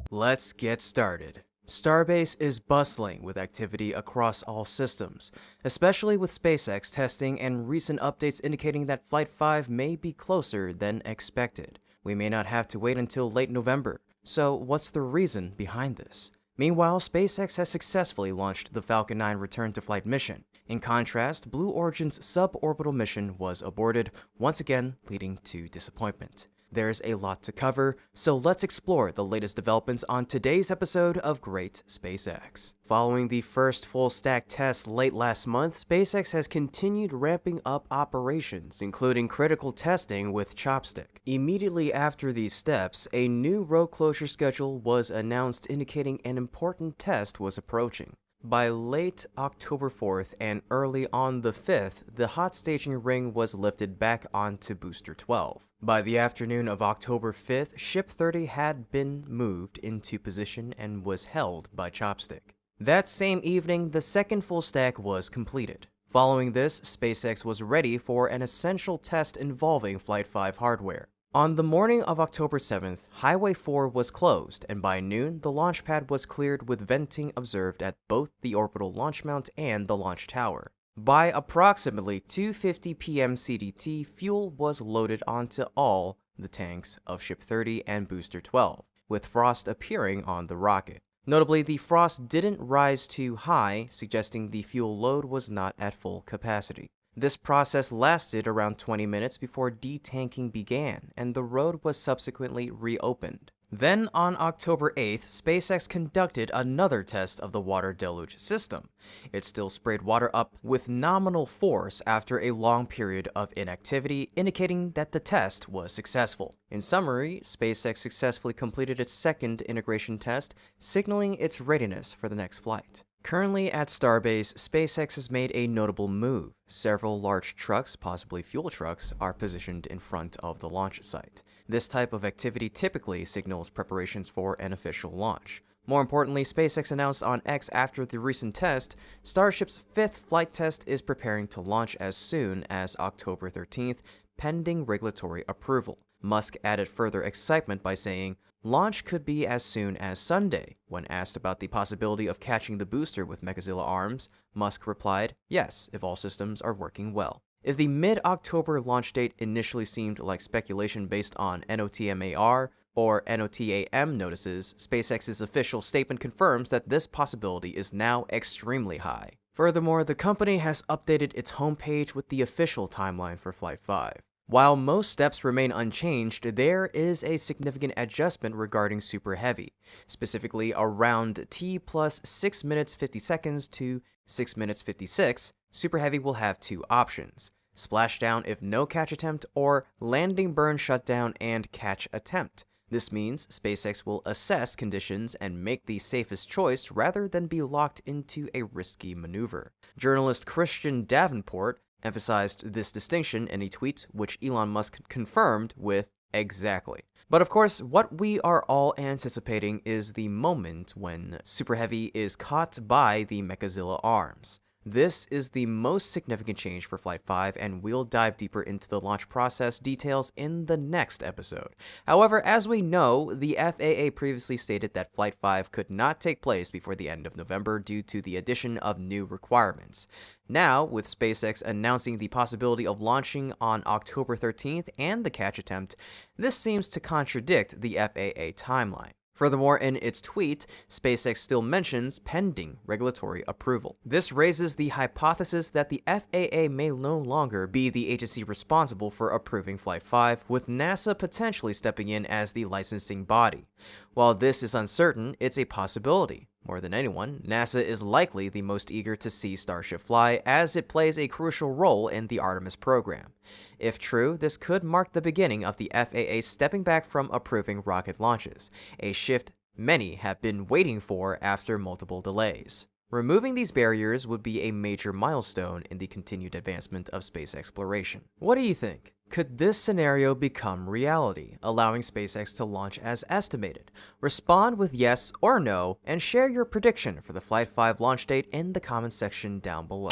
Let's get started. Starbase is bustling with activity across all systems, especially with SpaceX testing and recent updates indicating that Flight 5 may be closer than expected. We may not have to wait until late November. So, what's the reason behind this? Meanwhile, SpaceX has successfully launched the Falcon 9 return to flight mission. In contrast, Blue Origin's suborbital mission was aborted, once again leading to disappointment. There's a lot to cover, so let's explore the latest developments on today's episode of Great SpaceX. Following the first full stack test late last month, SpaceX has continued ramping up operations, including critical testing with Chopstick. Immediately after these steps, a new road closure schedule was announced indicating an important test was approaching. By late October 4th and early on the 5th, the hot staging ring was lifted back onto Booster 12. By the afternoon of October 5th, Ship 30 had been moved into position and was held by Chopstick. That same evening, the second full stack was completed. Following this, SpaceX was ready for an essential test involving Flight 5 hardware. On the morning of October 7th, Highway 4 was closed, and by noon, the launch pad was cleared with venting observed at both the orbital launch mount and the launch tower. By approximately 2:50 p.m. CDT, fuel was loaded onto all the tanks of Ship 30 and Booster 12, with frost appearing on the rocket. Notably, the frost didn't rise too high, suggesting the fuel load was not at full capacity. This process lasted around 20 minutes before detanking began, and the road was subsequently reopened. Then, on October 8th, SpaceX conducted another test of the water deluge system. It still sprayed water up with nominal force after a long period of inactivity, indicating that the test was successful. In summary, SpaceX successfully completed its second integration test, signaling its readiness for the next flight. Currently at Starbase, SpaceX has made a notable move. Several large trucks, possibly fuel trucks, are positioned in front of the launch site. This type of activity typically signals preparations for an official launch. More importantly, SpaceX announced on X after the recent test, Starship's fifth flight test is preparing to launch as soon as October 13th, pending regulatory approval. Musk added further excitement by saying, "Launch could be as soon as Sunday." When asked about the possibility of catching the booster with Megazilla arms, Musk replied, "Yes, if all systems are working well." If the mid-October launch date initially seemed like speculation based on NOTAMAR or NOTAM notices, SpaceX's official statement confirms that this possibility is now extremely high. Furthermore, the company has updated its homepage with the official timeline for Flight 5. While most steps remain unchanged, there is a significant adjustment regarding Super Heavy, specifically around T plus 6 minutes 50 seconds to 6 minutes 56. Super Heavy will have two options: splashdown if no catch attempt, or landing burn shutdown and catch attempt. This means SpaceX will assess conditions and make the safest choice rather than be locked into a risky maneuver. Journalist Christian Davenport emphasized this distinction in a tweet, which Elon Musk confirmed with "exactly." But of course, what we are all anticipating is the moment when Super Heavy is caught by the Megazilla arms. This is the most significant change for Flight 5, and we'll dive deeper into the launch process details in the next episode. However, as we know, the FAA previously stated that Flight 5 could not take place before the end of November due to the addition of new requirements. Now, with SpaceX announcing the possibility of launching on October 13th and the catch attempt, this seems to contradict the FAA timeline. Furthermore, in its tweet, SpaceX still mentions pending regulatory approval. This raises the hypothesis that the FAA may no longer be the agency responsible for approving Flight 5, with NASA potentially stepping in as the licensing body. While this is uncertain, it's a possibility. More than anyone, NASA is likely the most eager to see Starship fly, as it plays a crucial role in the Artemis program. If true, this could mark the beginning of the FAA stepping back from approving rocket launches, a shift many have been waiting for after multiple delays. Removing these barriers would be a major milestone in the continued advancement of space exploration. What do you think? Could this scenario become reality, allowing SpaceX to launch as estimated? Respond with yes or no, and share your prediction for the Flight 5 launch date in the comments section down below.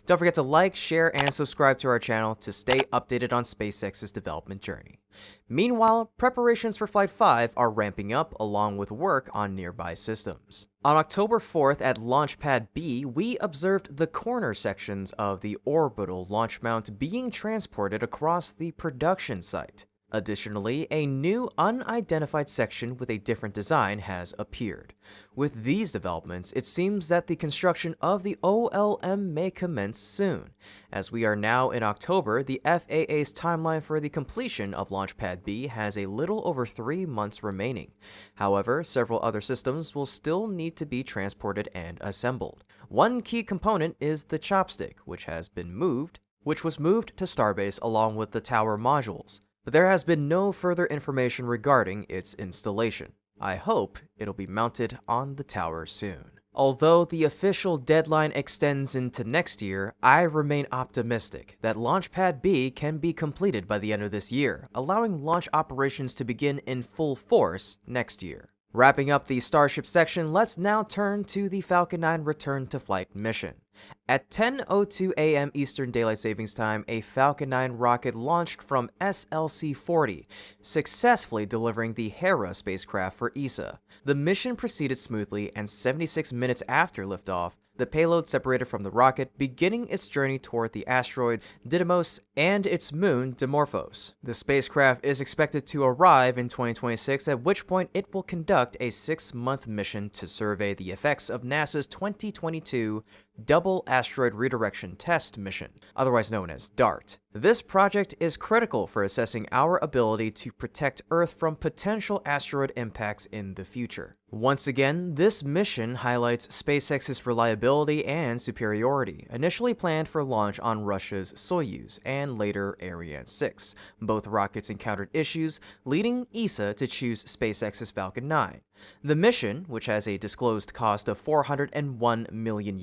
Don't forget to like, share, and subscribe to our channel to stay updated on SpaceX's development journey. Meanwhile, preparations for Flight 5 are ramping up along with work on nearby systems. On October 4th at Launch Pad B, we observed the corner sections of the orbital launch mount being transported across the production site. Additionally, a new unidentified section with a different design has appeared. With these developments, it seems that the construction of the OLM may commence soon. As we are now in October, the FAA's timeline for the completion of Launch Pad B has a little over 3 months remaining. However, several other systems will still need to be transported and assembled. One key component is the chopstick, which was moved to Starbase along with the tower modules. But there has been no further information regarding its installation. I hope it'll be mounted on the tower soon. Although the official deadline extends into next year, I remain optimistic that Launch Pad B can be completed by the end of this year, allowing launch operations to begin in full force next year. Wrapping up the Starship section, let's now turn to the Falcon 9 return to flight mission. At 10:02 a.m. Eastern Daylight Savings Time, a Falcon 9 rocket launched from SLC-40, successfully delivering the Hera spacecraft for ESA. The mission proceeded smoothly, and 76 minutes after liftoff, the payload separated from the rocket, beginning its journey toward the asteroid Didymos and its moon Dimorphos. The spacecraft is expected to arrive in 2026, at which point it will conduct a 6-month mission to survey the effects of NASA's 2022 Double Asteroid Redirection Test Mission, otherwise known as DART. This project is critical for assessing our ability to protect Earth from potential asteroid impacts in the future. Once again, this mission highlights SpaceX's reliability and superiority, initially planned for launch on Russia's Soyuz and later Ariane 6. Both rockets encountered issues, leading ESA to choose SpaceX's Falcon 9. The mission, which has a disclosed cost of $401 million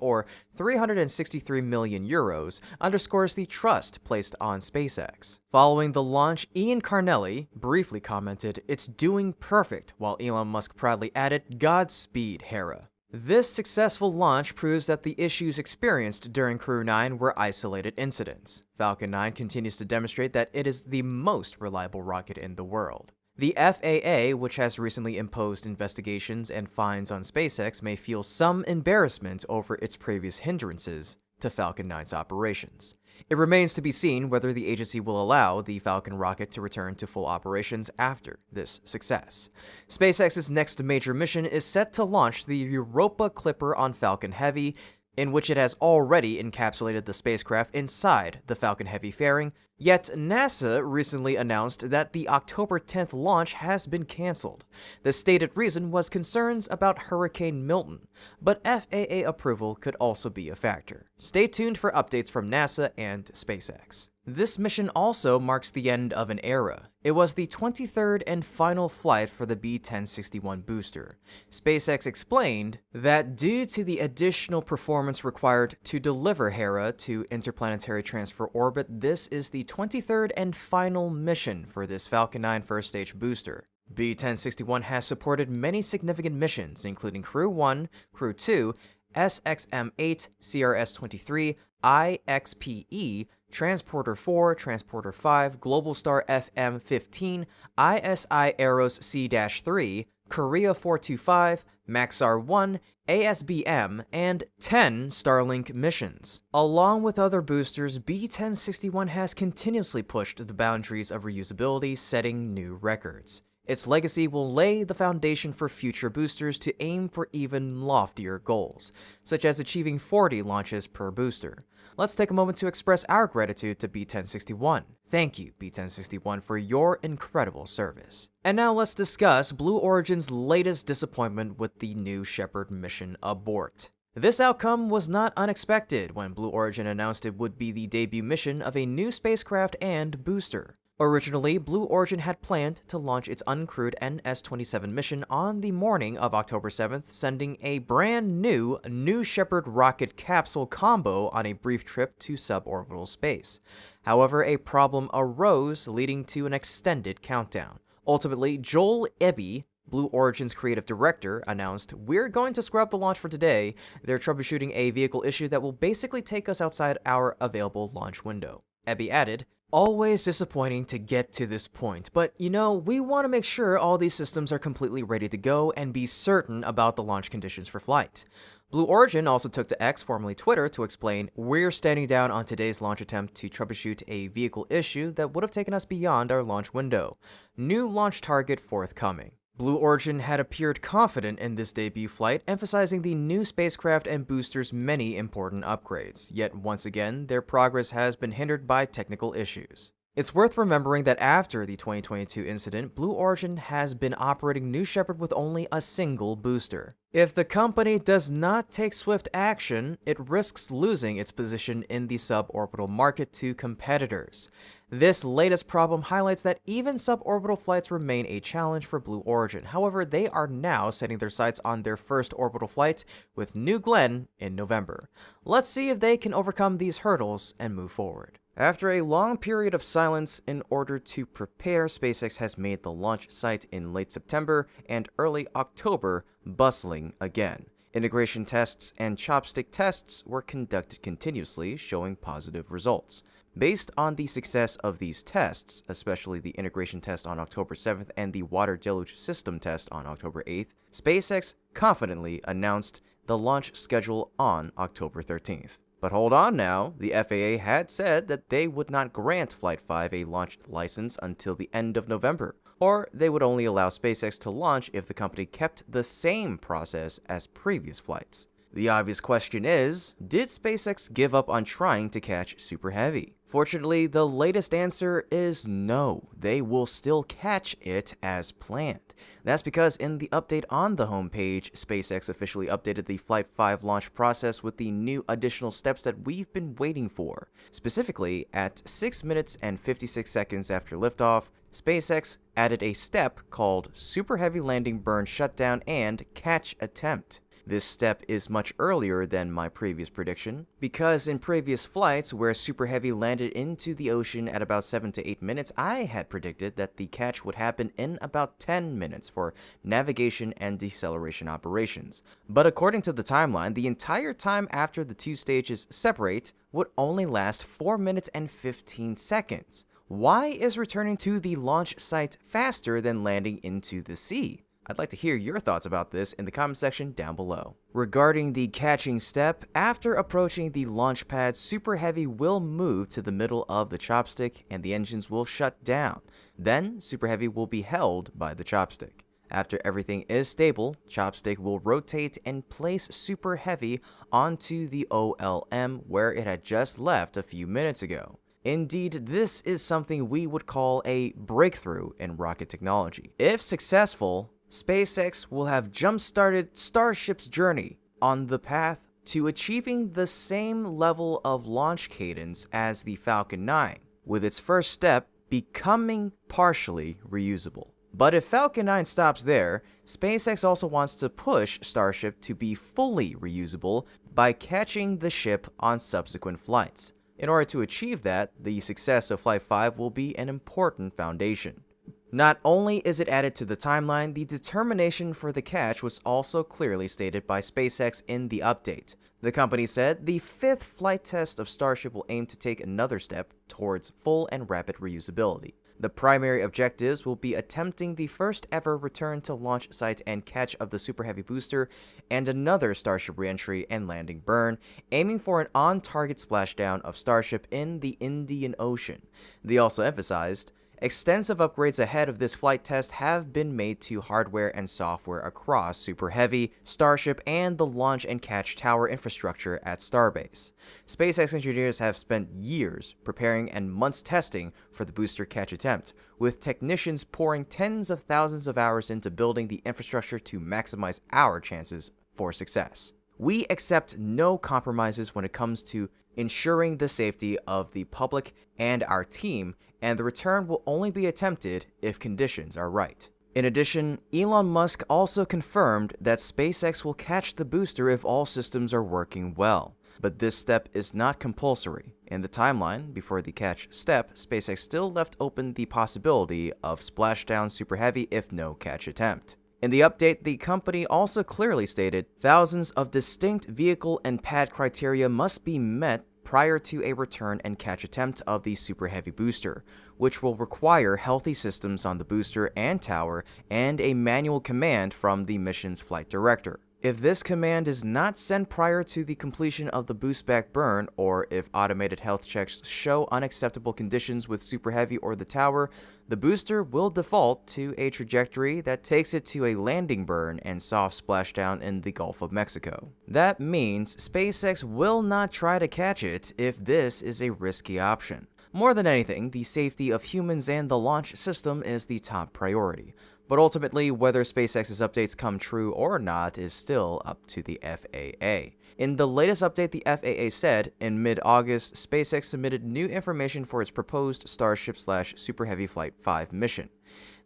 or 363 million euros, underscores the trust placed on SpaceX. Following the launch, Ian Carnelli briefly commented, "It's doing perfect," while Elon Musk proudly added, "Godspeed, Hera." This successful launch proves that the issues experienced during Crew 9 were isolated incidents. Falcon 9 continues to demonstrate that it is the most reliable rocket in the world. The FAA, which has recently imposed investigations and fines on SpaceX, may feel some embarrassment over its previous hindrances to Falcon 9's operations. It remains to be seen whether the agency will allow the Falcon rocket to return to full operations after this success. SpaceX's next major mission is set to launch the Europa Clipper on Falcon Heavy, in which it has already encapsulated the spacecraft inside the Falcon Heavy fairing, yet NASA recently announced that the October 10th launch has been cancelled. The stated reason was concerns about Hurricane Milton, but FAA approval could also be a factor. Stay tuned for updates from NASA and SpaceX. This mission also marks the end of an era. It was the 23rd and final flight for the B-1061 booster. SpaceX explained that due to the additional performance required to deliver Hera to interplanetary transfer orbit, this is the 23rd and final mission for this Falcon 9 first stage booster. B-1061 has supported many significant missions, including Crew 1, Crew 2, SXM-8, CRS-23, IXPE, Transporter 4, Transporter 5, Globalstar FM-15, ISI Aros C-3, Korea 425, Maxar-1, ASBM, and 10 Starlink missions. Along with other boosters, B-1061 has continuously pushed the boundaries of reusability, setting new records. Its legacy will lay the foundation for future boosters to aim for even loftier goals, such as achieving 40 launches per booster. Let's take a moment to express our gratitude to B-1061. Thank you, B-1061, for your incredible service. And now let's discuss Blue Origin's latest disappointment with the New Shepard mission abort. This outcome was not unexpected when Blue Origin announced it would be the debut mission of a new spacecraft and booster. Originally, Blue Origin had planned to launch its uncrewed NS-27 mission on the morning of October 7th, sending a brand new New Shepard rocket capsule combo on a brief trip to suborbital space. However, a problem arose, leading to an extended countdown. Ultimately, Joel Eby, Blue Origin's creative director, announced, "We're going to scrub the launch for today. They're troubleshooting a vehicle issue that will basically take us outside our available launch window." Ebby added, "Always disappointing to get to this point, but we want to make sure all these systems are completely ready to go and be certain about the launch conditions for flight." Blue Origin also took to X, formerly Twitter, to explain, "We're standing down on today's launch attempt to troubleshoot a vehicle issue that would have taken us beyond our launch window. New launch target forthcoming." Blue Origin had appeared confident in this debut flight, emphasizing the new spacecraft and booster's many important upgrades, yet once again, their progress has been hindered by technical issues. It's worth remembering that after the 2022 incident, Blue Origin has been operating New Shepard with only a single booster. If the company does not take swift action, it risks losing its position in the suborbital market to competitors. This latest problem highlights that even suborbital flights remain a challenge for Blue Origin. However, they are now setting their sights on their first orbital flight with New Glenn in November. Let's see if they can overcome these hurdles and move forward. After a long period of silence in order to prepare, SpaceX has made the launch site in late September and early October bustling again. Integration tests and chopstick tests were conducted continuously, showing positive results. Based on the success of these tests, especially the integration test on October 7th and the water deluge system test on October 8th, SpaceX confidently announced the launch schedule on October 13th. But hold on now, the FAA had said that they would not grant Flight 5 a launch license until the end of November, or they would only allow SpaceX to launch if the company kept the same process as previous flights. The obvious question is, did SpaceX give up on trying to catch Super Heavy? Fortunately, the latest answer is no. They will still catch it as planned. That's because in the update on the homepage, SpaceX officially updated the Flight 5 launch process with the new additional steps that we've been waiting for. Specifically, at 6 minutes and 56 seconds after liftoff, SpaceX added a step called Super Heavy Landing Burn Shutdown and Catch Attempt. This step is much earlier than my previous prediction, because in previous flights where Super Heavy landed into the ocean at about 7 to 8 minutes, I had predicted that the catch would happen in about 10 minutes for navigation and deceleration operations. But according to the timeline, the entire time after the two stages separate would only last 4 minutes and 15 seconds. Why is returning to the launch site faster than landing into the sea? I'd like to hear your thoughts about this in the comment section down below. Regarding the catching step, after approaching the launch pad, Super Heavy will move to the middle of the chopstick and the engines will shut down. Then, Super Heavy will be held by the chopstick. After everything is stable, chopstick will rotate and place Super Heavy onto the OLM where it had just left a few minutes ago. Indeed, this is something we would call a breakthrough in rocket technology. If successful, SpaceX will have jump-started Starship's journey on the path to achieving the same level of launch cadence as the Falcon 9, with its first step becoming partially reusable. But if Falcon 9 stops there, SpaceX also wants to push Starship to be fully reusable by catching the ship on subsequent flights. In order to achieve that, the success of Flight 5 will be an important foundation. Not only is it added to the timeline, the determination for the catch was also clearly stated by SpaceX in the update. The company said the 5th flight test of Starship will aim to take another step towards full and rapid reusability. The primary objectives will be attempting the first ever return to launch site and catch of the Super Heavy booster and another Starship reentry and landing burn, aiming for an on-target splashdown of Starship in the Indian Ocean. They also emphasized, extensive upgrades ahead of this flight test have been made to hardware and software across Super Heavy, Starship, and the launch and catch tower infrastructure at Starbase. SpaceX engineers have spent years preparing and months testing for the booster catch attempt, with technicians pouring tens of thousands of hours into building the infrastructure to maximize our chances for success. We accept no compromises when it comes to ensuring the safety of the public and our team, and the return will only be attempted if conditions are right. In addition, Elon Musk also confirmed that SpaceX will catch the booster if all systems are working well. But this step is not compulsory. In the timeline, before the catch step, SpaceX still left open the possibility of splashdown Super Heavy if no catch attempt. In the update, the company also clearly stated thousands of distinct vehicle and pad criteria must be met prior to a return and catch attempt of the Super Heavy booster, which will require healthy systems on the booster and tower and a manual command from the mission's flight director. If this command is not sent prior to the completion of the boost back burn, or if automated health checks show unacceptable conditions with Super Heavy or the tower, the booster will default to a trajectory that takes it to a landing burn and soft splashdown in the Gulf of Mexico. That means SpaceX will not try to catch it if this is a risky option. More than anything, the safety of humans and the launch system is the top priority. But ultimately, whether SpaceX's updates come true or not is still up to the FAA. In the latest update, the FAA said, in mid-August, SpaceX submitted new information for its proposed Starship/Super Heavy Flight 5 mission.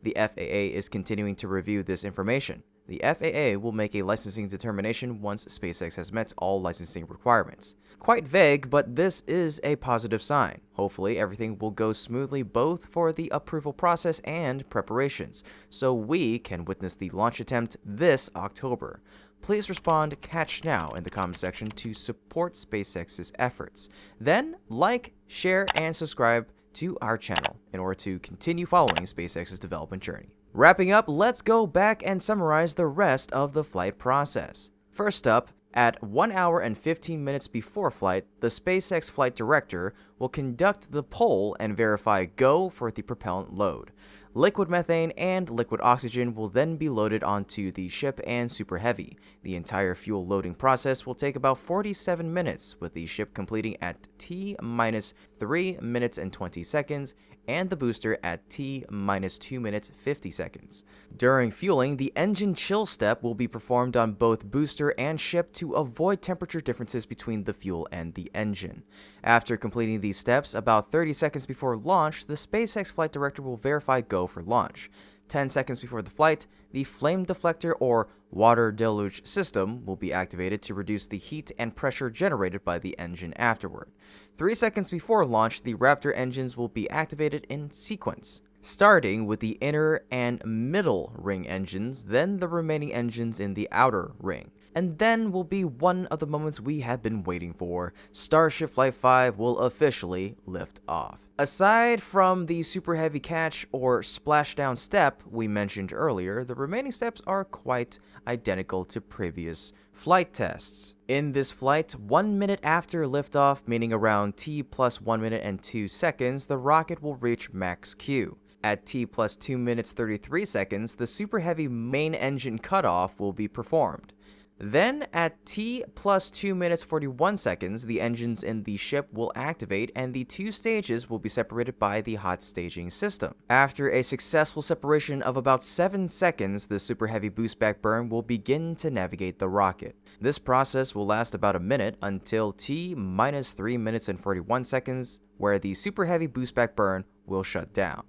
The FAA is continuing to review this information. The FAA will make a licensing determination once SpaceX has met all licensing requirements. Quite vague, but this is a positive sign. Hopefully, everything will go smoothly both for the approval process and preparations, so we can witness the launch attempt this October. Please respond "Catch Now" in the comment section to support SpaceX's efforts. Then, like, share, and subscribe to our channel in order to continue following SpaceX's development journey. Wrapping up, let's go back and summarize the rest of the flight process. First up, at 1 hour and 15 minutes before flight, the SpaceX flight director will conduct the poll and verify go for the propellant load. Liquid methane and liquid oxygen will then be loaded onto the ship and Super Heavy. The entire fuel loading process will take about 47 minutes, with the ship completing at T-minus 3 minutes and 20 seconds and the booster at T-minus 2 minutes 50 seconds. During fueling, the engine chill step will be performed on both booster and ship to avoid temperature differences between the fuel and the engine. After completing these steps, about 30 seconds before launch, the SpaceX flight director will verify go for launch. 10 seconds before the flight, the flame deflector or water deluge system will be activated to reduce the heat and pressure generated by the engine afterward. 3 seconds before launch, the Raptor engines will be activated in sequence, starting with the inner and middle ring engines, then the remaining engines in the outer ring. And then will be one of the moments we have been waiting for. Starship Flight 5 will officially lift off. Aside from the Super Heavy catch or splashdown step we mentioned earlier, the remaining steps are quite identical to previous flight tests. In this flight, 1 minute after liftoff, meaning around T plus 1 minute and 2 seconds, the rocket will reach max Q. At T plus 2 minutes 33 seconds, the Super Heavy main engine cutoff will be performed. Then, at T plus 2 minutes 41 seconds, the engines in the ship will activate and the two stages will be separated by the hot staging system. After a successful separation of about 7 seconds, the Super Heavy boost back burn will begin to navigate the rocket. This process will last about a minute until T minus 3 minutes and 41 seconds, where the Super Heavy boost back burn will shut down.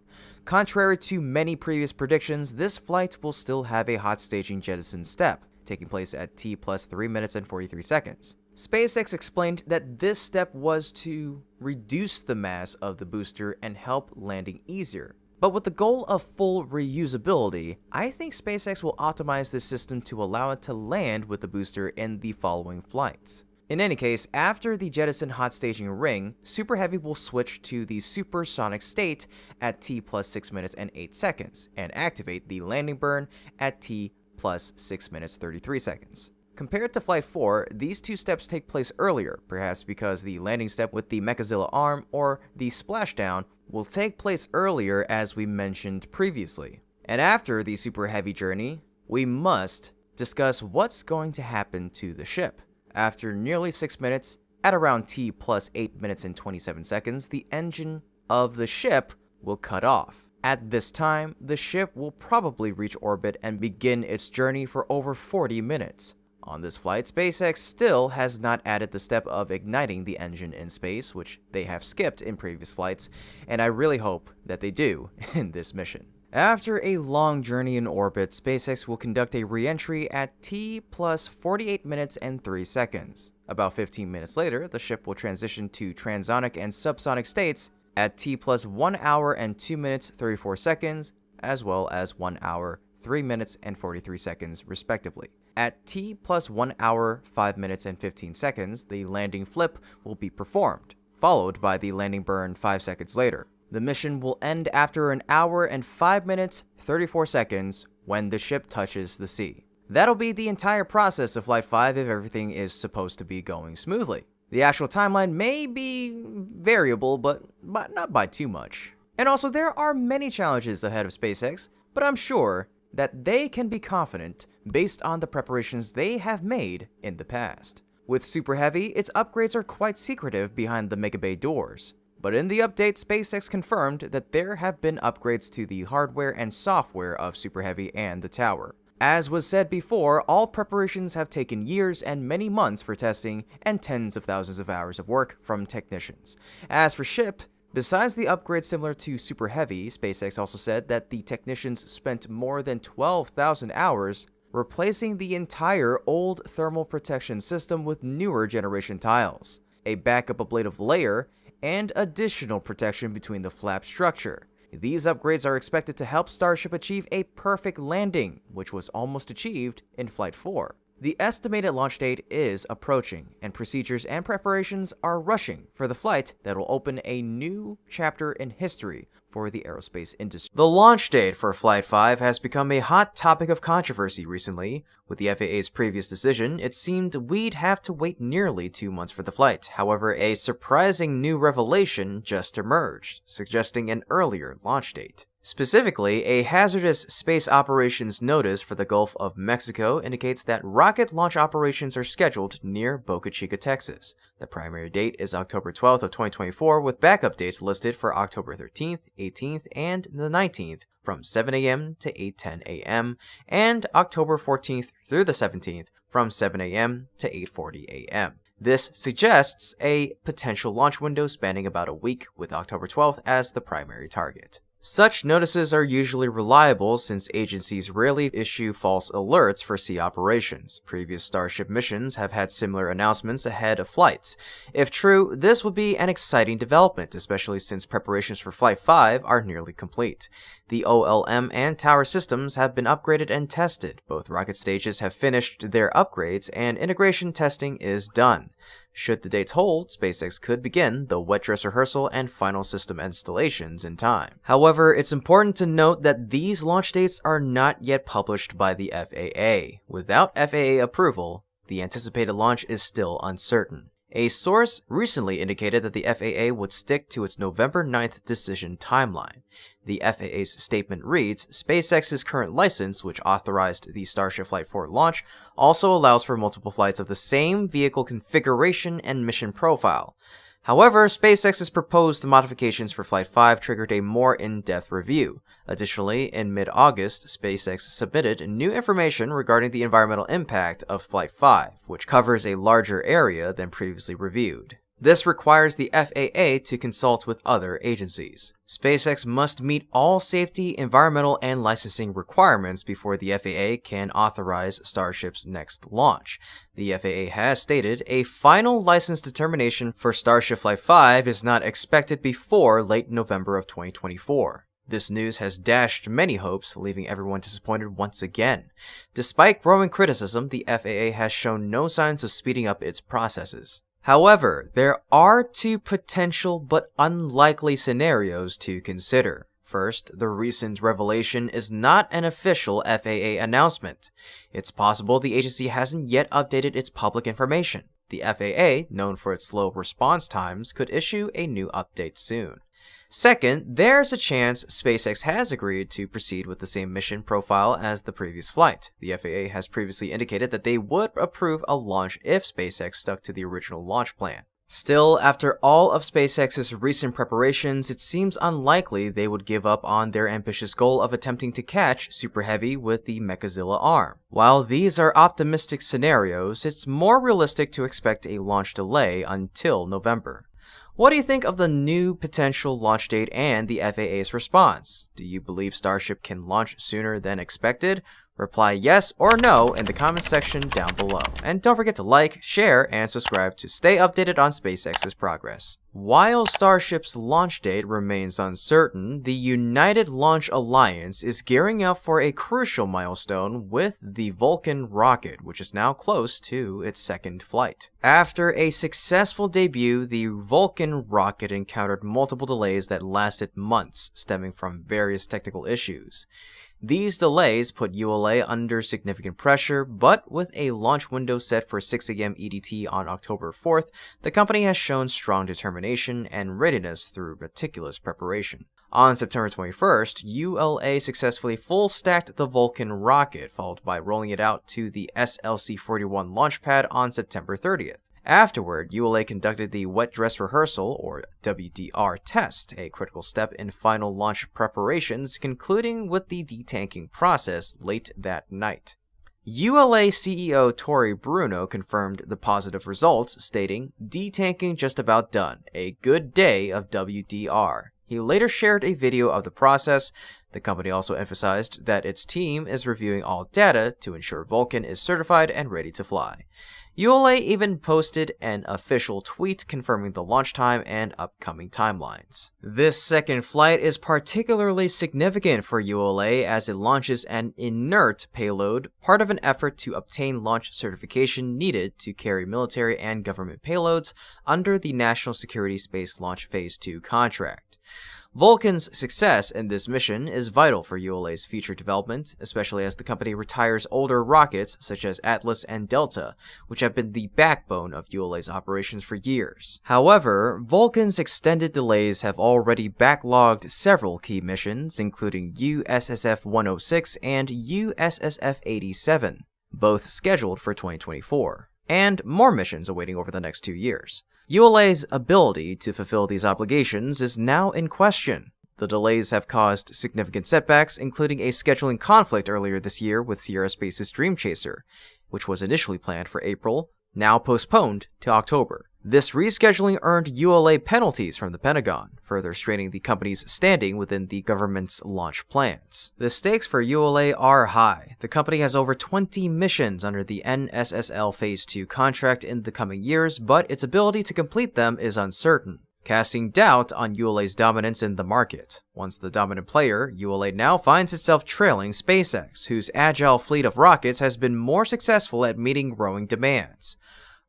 Contrary to many previous predictions, this flight will still have a hot staging jettison step, taking place at T plus 3 minutes and 43 seconds. SpaceX explained that this step was to reduce the mass of the booster and help landing easier. But with the goal of full reusability, I think SpaceX will optimize this system to allow it to land with the booster in the following flights. In any case, after the jettison hot staging ring, Super Heavy will switch to the supersonic state at T plus 6 minutes and 8 seconds and activate the landing burn at T plus 6 minutes 33 seconds. Compared to Flight 4, these two steps take place earlier, perhaps because the landing step with the Mechazilla arm or the splashdown will take place earlier as we mentioned previously. And after the Super Heavy journey, we must discuss what's going to happen to the ship. After nearly 6 minutes, at around T plus 8 minutes and 27 seconds, the engine of the ship will cut off. At this time, the ship will probably reach orbit and begin its journey for over 40 minutes. On this flight, SpaceX still has not added the step of igniting the engine in space, which they have skipped in previous flights, and I really hope that they do in this mission. After a long journey in orbit, SpaceX will conduct a re-entry at T plus 48 minutes and 3 seconds. About 15 minutes later, the ship will transition to transonic and subsonic states at T plus 1 hour and 2 minutes 34 seconds, as well as 1 hour, 3 minutes, and 43 seconds, respectively. At T plus 1 hour, 5 minutes, and 15 seconds, the landing flip will be performed, followed by the landing burn 5 seconds later. The mission will end after an hour and 5 minutes, 34 seconds when the ship touches the sea. That'll be the entire process of Flight 5 if everything is supposed to be going smoothly. The actual timeline may be variable, but not by too much. And also, there are many challenges ahead of SpaceX, but I'm sure that they can be confident based on the preparations they have made in the past. With Super Heavy, its upgrades are quite secretive behind the Mega Bay doors. But in the update, SpaceX confirmed that there have been upgrades to the hardware and software of Super Heavy and the tower. As was said before, all preparations have taken years and many months for testing and tens of thousands of hours of work from technicians. As for Ship, besides the upgrades similar to Super Heavy, SpaceX also said that the technicians spent more than 12,000 hours replacing the entire old thermal protection system with newer generation tiles, a backup ablative layer, and additional protection between the flap structure. These upgrades are expected to help Starship achieve a perfect landing, which was almost achieved in Flight 4. The estimated launch date is approaching, and procedures and preparations are rushing for the flight that will open a new chapter in history for the aerospace industry. The launch date for Flight 5 has become a hot topic of controversy recently. With the FAA's previous decision, it seemed we'd have to wait nearly 2 months for the flight. However, a surprising new revelation just emerged, suggesting an earlier launch date. Specifically, a hazardous space operations notice for the Gulf of Mexico indicates that rocket launch operations are scheduled near Boca Chica, Texas. The primary date is October 12th of 2024, with backup dates listed for October 13th, 18th, and the 19th from 7 a.m. to 8:10 a.m., and October 14th through the 17th from 7 a.m. to 8:40 a.m. This suggests a potential launch window spanning about a week, with October 12th as the primary target. Such notices are usually reliable since agencies rarely issue false alerts for sea operations. Previous Starship missions have had similar announcements ahead of flights. If true, this would be an exciting development, especially since preparations for Flight 5 are nearly complete. The OLM and tower systems have been upgraded and tested. Both rocket stages have finished their upgrades, and integration testing is done. Should the dates hold, SpaceX could begin the wet dress rehearsal and final system installations in time. However, it's important to note that these launch dates are not yet published by the FAA. Without FAA approval, the anticipated launch is still uncertain. A source recently indicated that the FAA would stick to its November 9th decision timeline. The FAA's statement reads, SpaceX's current license, which authorized the Starship Flight 4 launch, also allows for multiple flights of the same vehicle configuration and mission profile. However, SpaceX's proposed modifications for Flight 5 triggered a more in-depth review. Additionally, in mid-August, SpaceX submitted new information regarding the environmental impact of Flight 5, which covers a larger area than previously reviewed. This requires the FAA to consult with other agencies. SpaceX must meet all safety, environmental, and licensing requirements before the FAA can authorize Starship's next launch. The FAA has stated a final license determination for Starship Flight 5 is not expected before late November of 2024. This news has dashed many hopes, leaving everyone disappointed once again. Despite growing criticism, the FAA has shown no signs of speeding up its processes. However, there are two potential but unlikely scenarios to consider. First, the recent revelation is not an official FAA announcement. It's possible the agency hasn't yet updated its public information. The FAA, known for its slow response times, could issue a new update soon. Second, there's a chance SpaceX has agreed to proceed with the same mission profile as the previous flight. The FAA has previously indicated that they would approve a launch if SpaceX stuck to the original launch plan. Still, after all of SpaceX's recent preparations, it seems unlikely they would give up on their ambitious goal of attempting to catch Super Heavy with the Mechazilla arm. While these are optimistic scenarios, it's more realistic to expect a launch delay until November. What do you think of the new potential launch date and the FAA's response? Do you believe Starship can launch sooner than expected? Reply yes or no in the comment section down below. And don't forget to like, share, and subscribe to stay updated on SpaceX's progress. While Starship's launch date remains uncertain, the United Launch Alliance is gearing up for a crucial milestone with the Vulcan rocket, which is now close to its second flight. After a successful debut, the Vulcan rocket encountered multiple delays that lasted months, stemming from various technical issues. These delays put ULA under significant pressure, but with a launch window set for 6 a.m. EDT on October 4th, the company has shown strong determination and readiness through meticulous preparation. On September 21st, ULA successfully full-stacked the Vulcan rocket, followed by rolling it out to the SLC-41 launch pad on September 30th. Afterward, ULA conducted the wet dress rehearsal, or WDR test, a critical step in final launch preparations, concluding with the detanking process late that night. ULA CEO Tory Bruno confirmed the positive results, stating, "Detanking just about done. A good day of WDR." He later shared a video of the process. The company also emphasized that its team is reviewing all data to ensure Vulcan is certified and ready to fly. ULA even posted an official tweet confirming the launch time and upcoming timelines. This second flight is particularly significant for ULA as it launches an inert payload, part of an effort to obtain launch certification needed to carry military and government payloads under the National Security Space Launch Phase 2 contract. Vulcan's success in this mission is vital for ULA's future development, especially as the company retires older rockets such as Atlas and Delta, which have been the backbone of ULA's operations for years. However, Vulcan's extended delays have already backlogged several key missions, including USSF-106 and USSF-87, both scheduled for 2024, and more missions awaiting over the next 2 years. ULA's ability to fulfill these obligations is now in question. The delays have caused significant setbacks, including a scheduling conflict earlier this year with Sierra Space's Dream Chaser, which was initially planned for April, now postponed to October. This rescheduling earned ULA penalties from the Pentagon, further straining the company's standing within the government's launch plans. The stakes for ULA are high. The company has over 20 missions under the NSSL Phase 2 contract in the coming years, but its ability to complete them is uncertain, casting doubt on ULA's dominance in the market. Once the dominant player, ULA now finds itself trailing SpaceX, whose agile fleet of rockets has been more successful at meeting growing demands.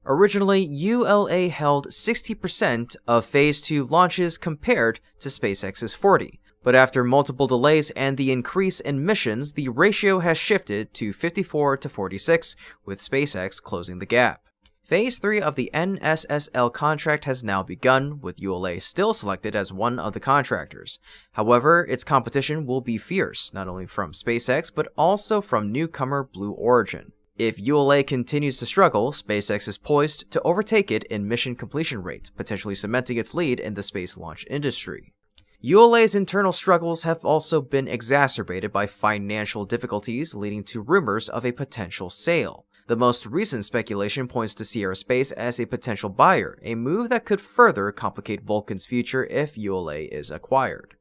Originally, ULA held 60% of Phase 2 launches compared to SpaceX's 40%, but after multiple delays and the increase in missions, the ratio has shifted to 54 to 46, with SpaceX closing the gap. Phase 3 of the NSSL contract has now begun, with ULA still selected as one of the contractors. However, its competition will be fierce, not only from SpaceX, but also from newcomer Blue Origin. If ULA continues to struggle, SpaceX is poised to overtake it in mission completion rate, potentially cementing its lead in the space launch industry. ULA's internal struggles have also been exacerbated by financial difficulties, leading to rumors of a potential sale. The most recent speculation points to Sierra Space as a potential buyer, a move that could further complicate Vulcan's future if ULA is acquired.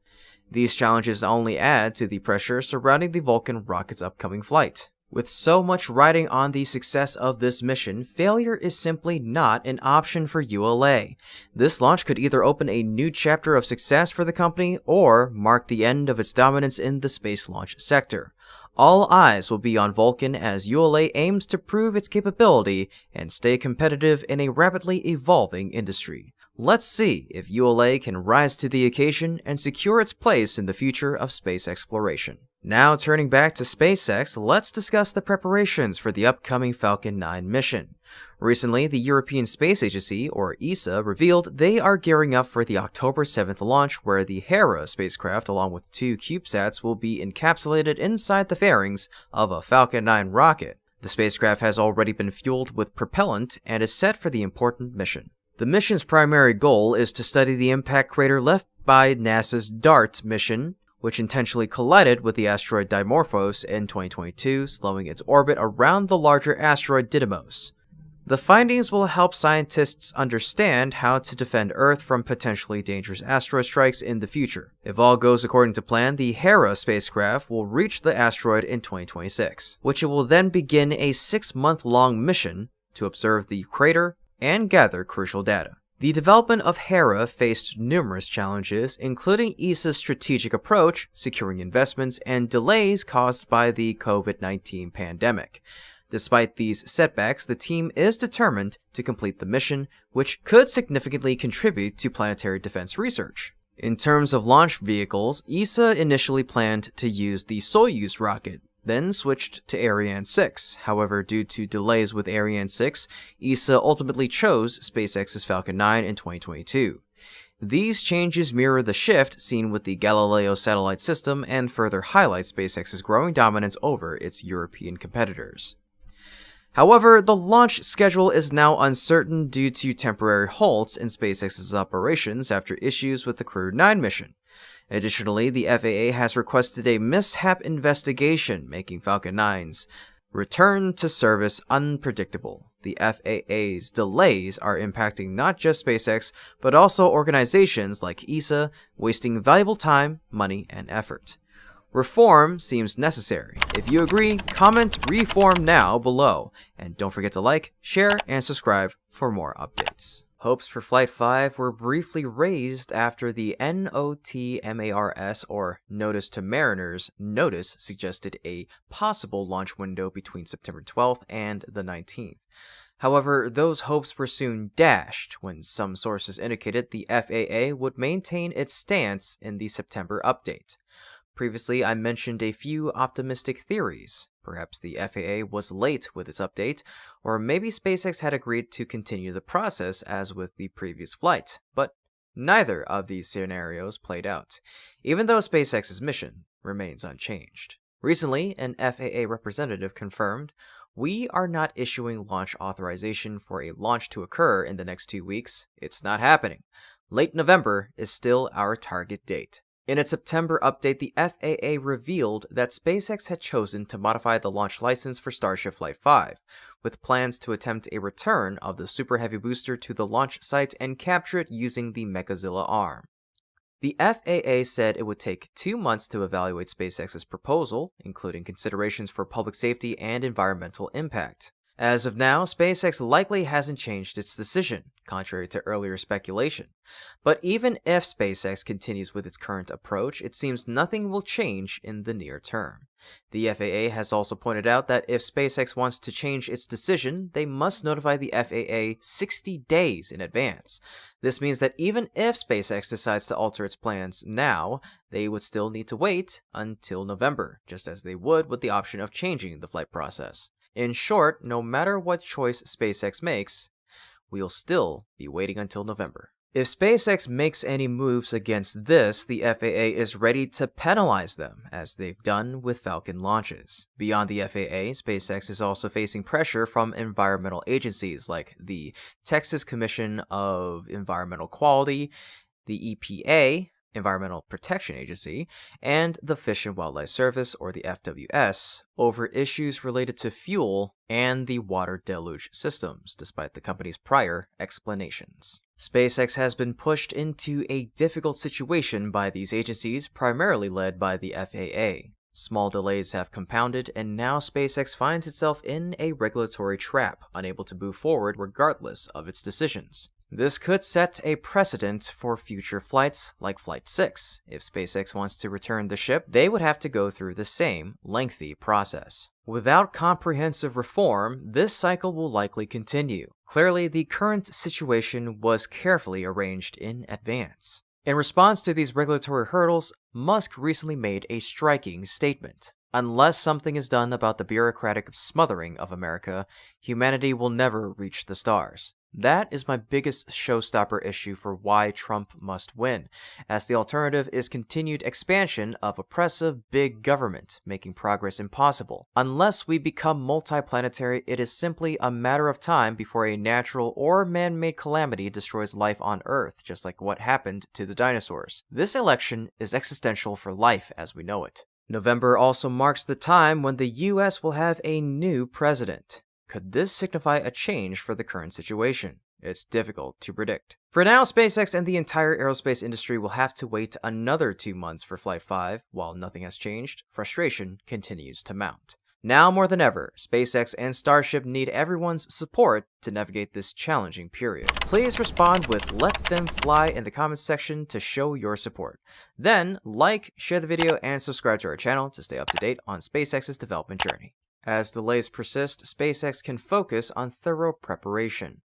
These challenges only add to the pressure surrounding the Vulcan rocket's upcoming flight. With so much riding on the success of this mission, failure is simply not an option for ULA. This launch could either open a new chapter of success for the company or mark the end of its dominance in the space launch sector. All eyes will be on Vulcan as ULA aims to prove its capability and stay competitive in a rapidly evolving industry. Let's see if ULA can rise to the occasion and secure its place in the future of space exploration. Now turning back to SpaceX, let's discuss the preparations for the upcoming Falcon 9 mission. Recently, the European Space Agency, or ESA, revealed they are gearing up for the October 7th launch, where the Hera spacecraft, along with 2 CubeSats, will be encapsulated inside the fairings of a Falcon 9 rocket. The spacecraft has already been fueled with propellant and is set for the important mission. The mission's primary goal is to study the impact crater left by NASA's DART mission, which intentionally collided with the asteroid Dimorphos in 2022, slowing its orbit around the larger asteroid Didymos. The findings will help scientists understand how to defend Earth from potentially dangerous asteroid strikes in the future. If all goes according to plan, the Hera spacecraft will reach the asteroid in 2026, which it will then begin a 6-month-long mission to observe the crater and gather crucial data. The development of Hera faced numerous challenges, including ESA's strategic approach, securing investments, and delays caused by the COVID-19 pandemic. Despite these setbacks, the team is determined to complete the mission, which could significantly contribute to planetary defense research. In terms of launch vehicles, ESA initially planned to use the Soyuz rocket, then switched to Ariane 6. However, due to delays with Ariane 6, ESA ultimately chose SpaceX's Falcon 9 in 2022. These changes mirror the shift seen with the Galileo satellite system and further highlight SpaceX's growing dominance over its European competitors. However, the launch schedule is now uncertain due to temporary halts in SpaceX's operations after issues with the Crew 9 mission. Additionally, the FAA has requested a mishap investigation, making Falcon 9's return to service unpredictable. The FAA's delays are impacting not just SpaceX, but also organizations like ESA, wasting valuable time, money, and effort. Reform seems necessary. If you agree, comment reform now below. And don't forget to like, share, and subscribe for more updates. Hopes for Flight 5 were briefly raised after the NOTMARS, or Notice to Mariners, notice suggested a possible launch window between September 12th and the 19th. However, those hopes were soon dashed when some sources indicated the FAA would maintain its stance in the September update. Previously, I mentioned a few optimistic theories. Perhaps the FAA was late with its update, or maybe SpaceX had agreed to continue the process as with the previous flight. But neither of these scenarios played out, even though SpaceX's mission remains unchanged. Recently, an FAA representative confirmed, "We are not issuing launch authorization for a launch to occur in the next 2 weeks. It's not happening. Late November is still our target date." In its September update, the FAA revealed that SpaceX had chosen to modify the launch license for Starship Flight 5, with plans to attempt a return of the Super Heavy booster to the launch site and capture it using the Mechazilla arm. The FAA said it would take 2 months to evaluate SpaceX's proposal, including considerations for public safety and environmental impact. As of now, SpaceX likely hasn't changed its decision, contrary to earlier speculation. But even if SpaceX continues with its current approach, it seems nothing will change in the near term. The FAA has also pointed out that if SpaceX wants to change its decision, they must notify the FAA 60 days in advance. This means that even if SpaceX decides to alter its plans now, they would still need to wait until November, just as they would with the option of changing the flight process. In short, no matter what choice SpaceX makes, we'll still be waiting until November. If SpaceX makes any moves against this, the FAA is ready to penalize them, as they've done with Falcon launches. Beyond the FAA, SpaceX is also facing pressure from environmental agencies like the Texas Commission of Environmental Quality, the EPA, Environmental Protection Agency, and the Fish and Wildlife Service, or the FWS, over issues related to fuel and the water deluge systems, despite the company's prior explanations. SpaceX has been pushed into a difficult situation by these agencies, primarily led by the FAA. Small delays have compounded, and now SpaceX finds itself in a regulatory trap, unable to move forward regardless of its decisions. This could set a precedent for future flights like Flight 6. If SpaceX wants to return the ship, they would have to go through the same lengthy process. Without comprehensive reform, this cycle will likely continue. Clearly, the current situation was carefully arranged in advance. In response to these regulatory hurdles, Musk recently made a striking statement. Unless something is done about the bureaucratic smothering of America, humanity will never reach the stars. That is my biggest showstopper issue for why Trump must win, as the alternative is continued expansion of oppressive big government, making progress impossible. Unless we become multiplanetary, it is simply a matter of time before a natural or man-made calamity destroys life on Earth, just like what happened to the dinosaurs. This election is existential for life as we know it. November also marks the time when the US will have a new president. Could this signify a change for the current situation? It's difficult to predict. For now, SpaceX and the entire aerospace industry will have to wait another 2 months for Flight 5. While nothing has changed, frustration continues to mount. Now more than ever, SpaceX and Starship need everyone's support to navigate this challenging period. Please respond with "Let them fly" in the comments section to show your support. Then, like, share the video, and subscribe to our channel to stay up to date on SpaceX's development journey. As delays persist, SpaceX can focus on thorough preparation.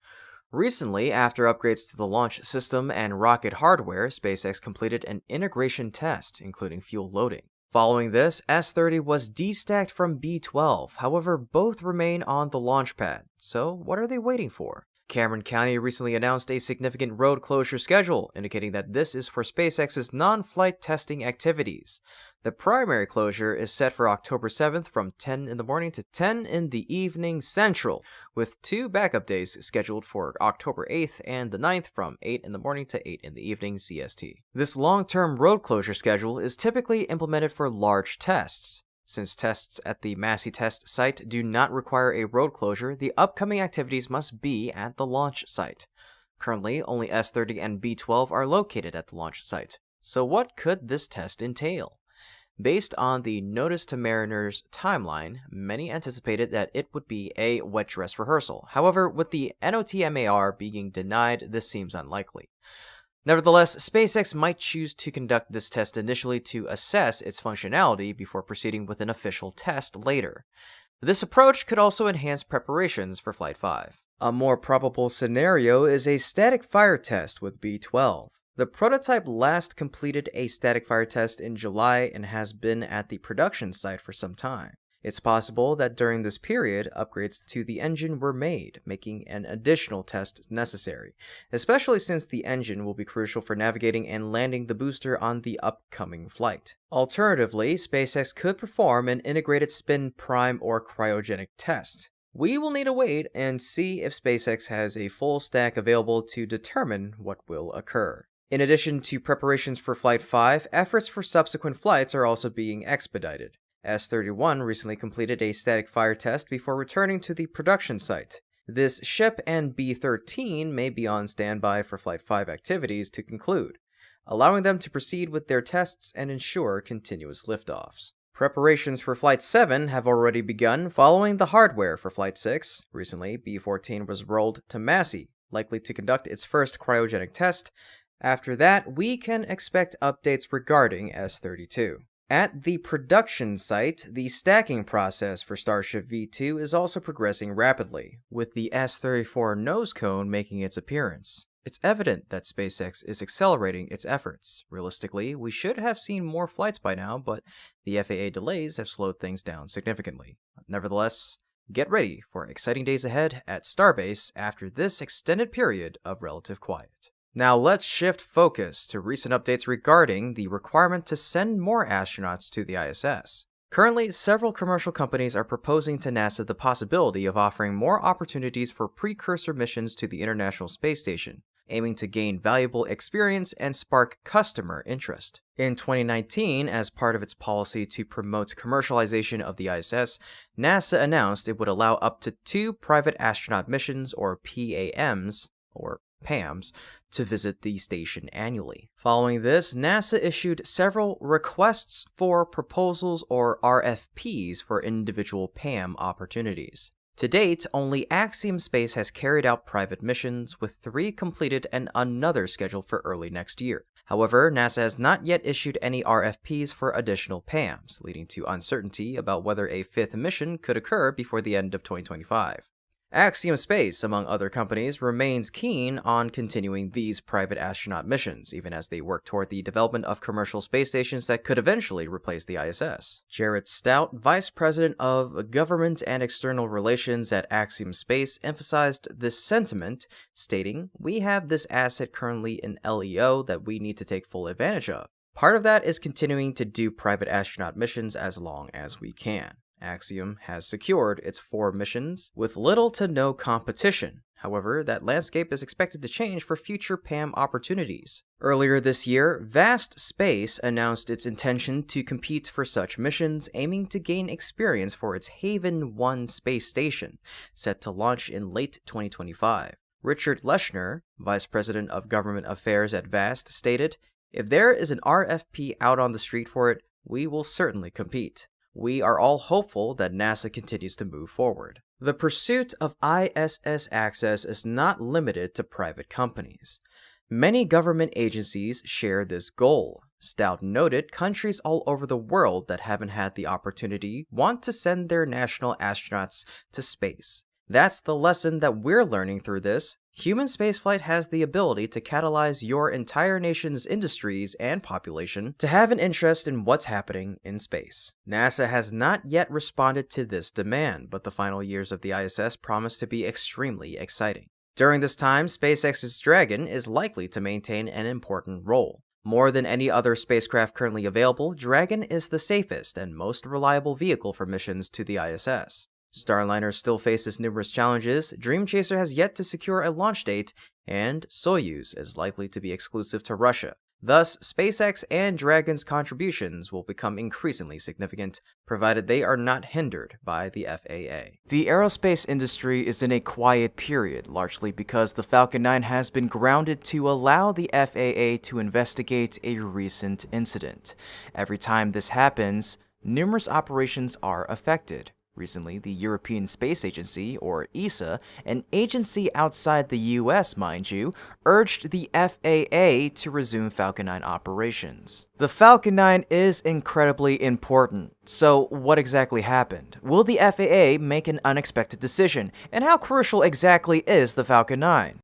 Recently, after upgrades to the launch system and rocket hardware, SpaceX completed an integration test, including fuel loading. Following this, S-30 was destacked from B-12, however, both remain on the launch pad. So, what are they waiting for? Cameron County recently announced a significant road closure schedule, indicating that this is for SpaceX's non-flight testing activities. The primary closure is set for October 7th from 10 in the morning to 10 in the evening Central, with 2 backup days scheduled for October 8th and the 9th from 8 in the morning to 8 in the evening CST. This long-term road closure schedule is typically implemented for large tests. Since tests at the Massey test site do not require a road closure, the upcoming activities must be at the launch site. Currently, only S-30 and B-12 are located at the launch site. So what could this test entail? Based on the Notice to Mariners timeline, many anticipated that it would be a wet dress rehearsal. However, with the NOTMAR being denied, this seems unlikely. Nevertheless, SpaceX might choose to conduct this test initially to assess its functionality before proceeding with an official test later. This approach could also enhance preparations for Flight 5. A more probable scenario is a static fire test with B-12. The prototype last completed a static fire test in July and has been at the production site for some time. It's possible that during this period, upgrades to the engine were made, making an additional test necessary, especially since the engine will be crucial for navigating and landing the booster on the upcoming flight. Alternatively, SpaceX could perform an integrated spin prime or cryogenic test. We will need to wait and see if SpaceX has a full stack available to determine what will occur. In addition to preparations for Flight 5, efforts for subsequent flights are also being expedited. S-31 recently completed a static fire test before returning to the production site. This ship and B-13 may be on standby for Flight 5 activities to conclude, allowing them to proceed with their tests and ensure continuous liftoffs. Preparations for Flight 7 have already begun following the hardware for Flight 6. Recently, B-14 was rolled to Massey, likely to conduct its first cryogenic test. After that, we can expect updates regarding S-32. At the production site, the stacking process for Starship V2 is also progressing rapidly, with the S-34 nose cone making its appearance. It's evident that SpaceX is accelerating its efforts. Realistically, we should have seen more flights by now, but the FAA delays have slowed things down significantly. Nevertheless, get ready for exciting days ahead at Starbase after this extended period of relative quiet. Now let's shift focus to recent updates regarding the requirement to send more astronauts to the ISS. Currently, several commercial companies are proposing to NASA the possibility of offering more opportunities for precursor missions to the International Space Station, aiming to gain valuable experience and spark customer interest. In 2019, as part of its policy to promote commercialization of the ISS, NASA announced it would allow up to 2 private astronaut missions, or PAMs, to visit the station annually. Following this, NASA issued several requests for proposals, or RFPs, for individual PAM opportunities. To date, only Axiom Space has carried out private missions, with 3 completed and another scheduled for early next year. However, NASA has not yet issued any RFPs for additional PAMs, leading to uncertainty about whether a 5th mission could occur before the end of 2025. Axiom Space, among other companies, remains keen on continuing these private astronaut missions, even as they work toward the development of commercial space stations that could eventually replace the ISS. Jared Stout, Vice President of Government and External Relations at Axiom Space, emphasized this sentiment, stating, "We have this asset currently in LEO that we need to take full advantage of. Part of that is continuing to do private astronaut missions as long as we can." Axiom has secured its 4 missions with little to no competition. However, that landscape is expected to change for future PAM opportunities. Earlier this year, Vast Space announced its intention to compete for such missions, aiming to gain experience for its Haven 1 space station, set to launch in late 2025. Richard Leshner, Vice President of Government Affairs at Vast, stated, "If there is an RFP out on the street for it, we will certainly compete. We are all hopeful that NASA continues to move forward." The pursuit of ISS access is not limited to private companies. Many government agencies share this goal. Stout noted countries all over the world that haven't had the opportunity want to send their national astronauts to space. That's the lesson that we're learning through this. Human spaceflight has the ability to catalyze your entire nation's industries and population to have an interest in what's happening in space. NASA has not yet responded to this demand, but the final years of the ISS promise to be extremely exciting. During this time, SpaceX's Dragon is likely to maintain an important role. More than any other spacecraft currently available, Dragon is the safest and most reliable vehicle for missions to the ISS. Starliner still faces numerous challenges, Dream Chaser has yet to secure a launch date, and Soyuz is likely to be exclusive to Russia. Thus, SpaceX and Dragon's contributions will become increasingly significant, provided they are not hindered by the FAA. The aerospace industry is in a quiet period, largely because the Falcon 9 has been grounded to allow the FAA to investigate a recent incident. Every time this happens, numerous operations are affected. Recently, the European Space Agency, or ESA, an agency outside the US, mind you, urged the FAA to resume Falcon 9 operations. The Falcon 9 is incredibly important. So, what exactly happened? Will the FAA make an unexpected decision? And how crucial exactly is the Falcon 9?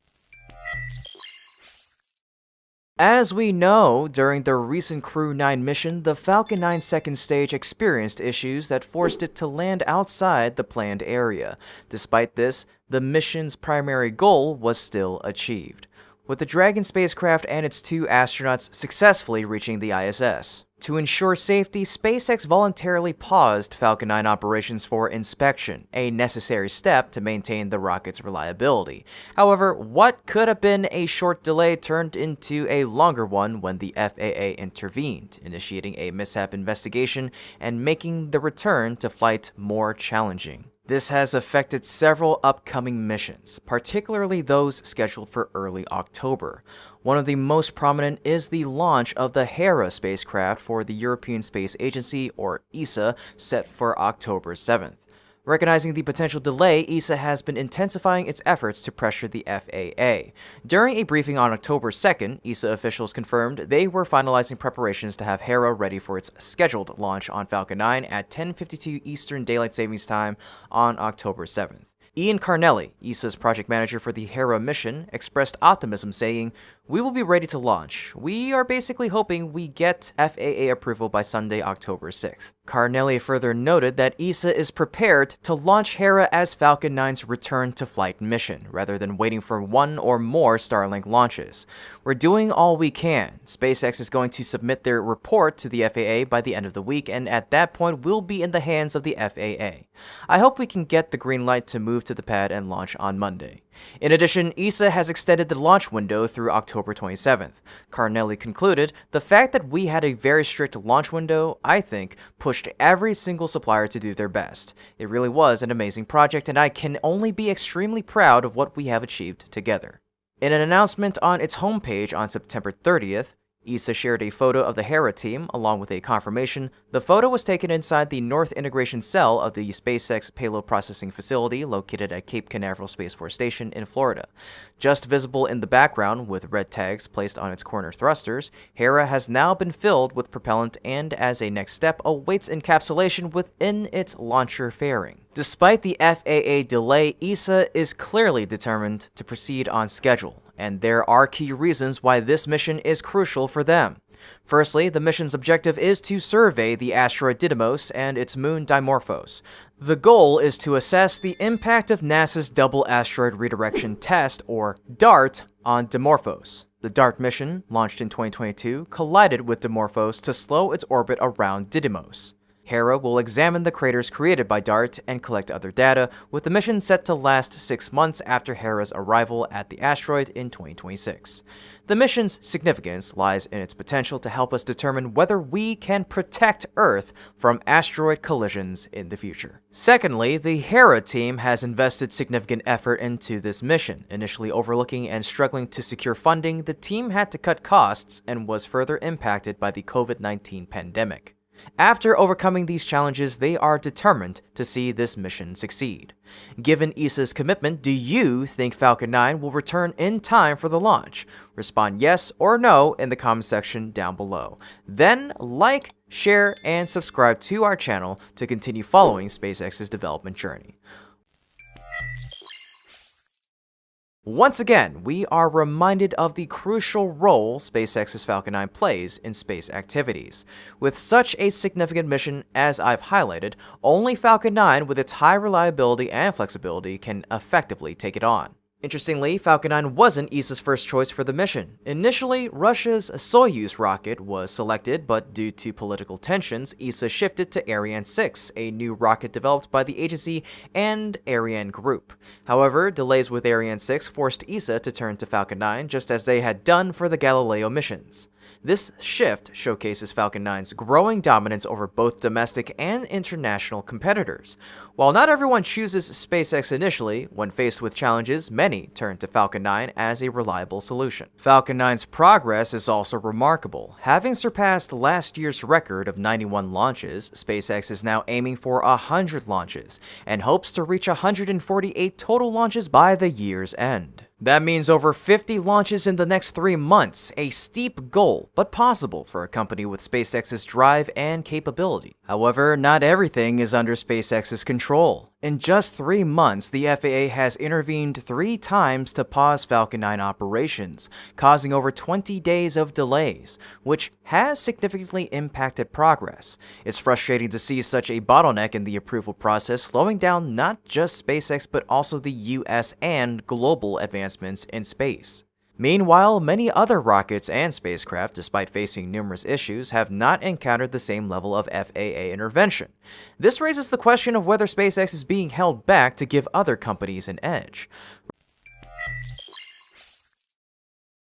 As we know, during the recent Crew 9 mission, the Falcon 9's second stage experienced issues that forced it to land outside the planned area. Despite this, the mission's primary goal was still achieved, with the Dragon spacecraft and its 2 astronauts successfully reaching the ISS. To ensure safety, SpaceX voluntarily paused Falcon 9 operations for inspection, a necessary step to maintain the rocket's reliability. However, what could have been a short delay turned into a longer one when the FAA intervened, initiating a mishap investigation and making the return to flight more challenging. This has affected several upcoming missions, particularly those scheduled for early October. One of the most prominent is the launch of the Hera spacecraft for the European Space Agency, or ESA, set for October 7th. Recognizing the potential delay, ESA has been intensifying its efforts to pressure the FAA. During a briefing on October 2nd, ESA officials confirmed they were finalizing preparations to have Hera ready for its scheduled launch on Falcon 9 at 10:52 Eastern Daylight Savings Time on October 7th. Ian Carnelli, ESA's project manager for the Hera mission, expressed optimism, saying, "We will be ready to launch. We are basically hoping we get FAA approval by Sunday, October 6th. Carnelli further noted that ESA is prepared to launch Hera as Falcon 9's return-to-flight mission, rather than waiting for one or more Starlink launches. We're doing all we can. SpaceX is going to submit their report to the FAA by the end of the week, and at that point, we'll be in the hands of the FAA. I hope we can get the green light to move to the pad and launch on Monday." In addition, ESA has extended the launch window through October 27th. Carnelli concluded, "The fact that we had a very strict launch window, I think, pushed every single supplier to do their best. It really was an amazing project, and I can only be extremely proud of what we have achieved together." In an announcement on its homepage on September 30th, ESA shared a photo of the Hera team, along with a confirmation. The photo was taken inside the North Integration Cell of the SpaceX Payload Processing Facility located at Cape Canaveral Space Force Station in Florida. Just visible in the background, with red tags placed on its corner thrusters, Hera has now been filled with propellant and, as a next step, awaits encapsulation within its launcher fairing. Despite the FAA delay, ESA is clearly determined to proceed on schedule, and there are key reasons why this mission is crucial for them. Firstly, the mission's objective is to survey the asteroid Didymos and its moon Dimorphos. The goal is to assess the impact of NASA's Double Asteroid Redirection Test, or DART, on Dimorphos. The DART mission, launched in 2022, collided with Dimorphos to slow its orbit around Didymos. Hera will examine the craters created by DART and collect other data, with the mission set to last 6 months after Hera's arrival at the asteroid in 2026. The mission's significance lies in its potential to help us determine whether we can protect Earth from asteroid collisions in the future. Secondly, the Hera team has invested significant effort into this mission. Initially overlooking and struggling to secure funding, the team had to cut costs and was further impacted by the COVID-19 pandemic. After overcoming these challenges, they are determined to see this mission succeed. Given ESA's commitment, do you think Falcon 9 will return in time for the launch? Respond yes or no in the comment section down below. Then like, share, and subscribe to our channel to continue following SpaceX's development journey. Once again, we are reminded of the crucial role SpaceX's Falcon 9 plays in space activities. With such a significant mission as I've highlighted, only Falcon 9 with its high reliability and flexibility can effectively take it on. Interestingly, Falcon 9 wasn't ESA's first choice for the mission. Initially, Russia's Soyuz rocket was selected, but due to political tensions, ESA shifted to Ariane 6, a new rocket developed by the agency and Ariane Group. However, delays with Ariane 6 forced ESA to turn to Falcon 9, just as they had done for the Galileo missions. This shift showcases Falcon 9's growing dominance over both domestic and international competitors. While not everyone chooses SpaceX initially, when faced with challenges, many turn to Falcon 9 as a reliable solution. Falcon 9's progress is also remarkable. Having surpassed last year's record of 91 launches, SpaceX is now aiming for 100 launches, and hopes to reach 148 total launches by the year's end. That means over 50 launches in the next 3 months, a steep goal, but possible for a company with SpaceX's drive and capability. However, not everything is under SpaceX's control. In just 3 months, the FAA has intervened 3 times to pause Falcon 9 operations, causing over 20 days of delays, which has significantly impacted progress. It's frustrating to see such a bottleneck in the approval process, slowing down not just SpaceX but also the US and global advancements in space. Meanwhile, many other rockets and spacecraft, despite facing numerous issues, have not encountered the same level of FAA intervention. This raises the question of whether SpaceX is being held back to give other companies an edge.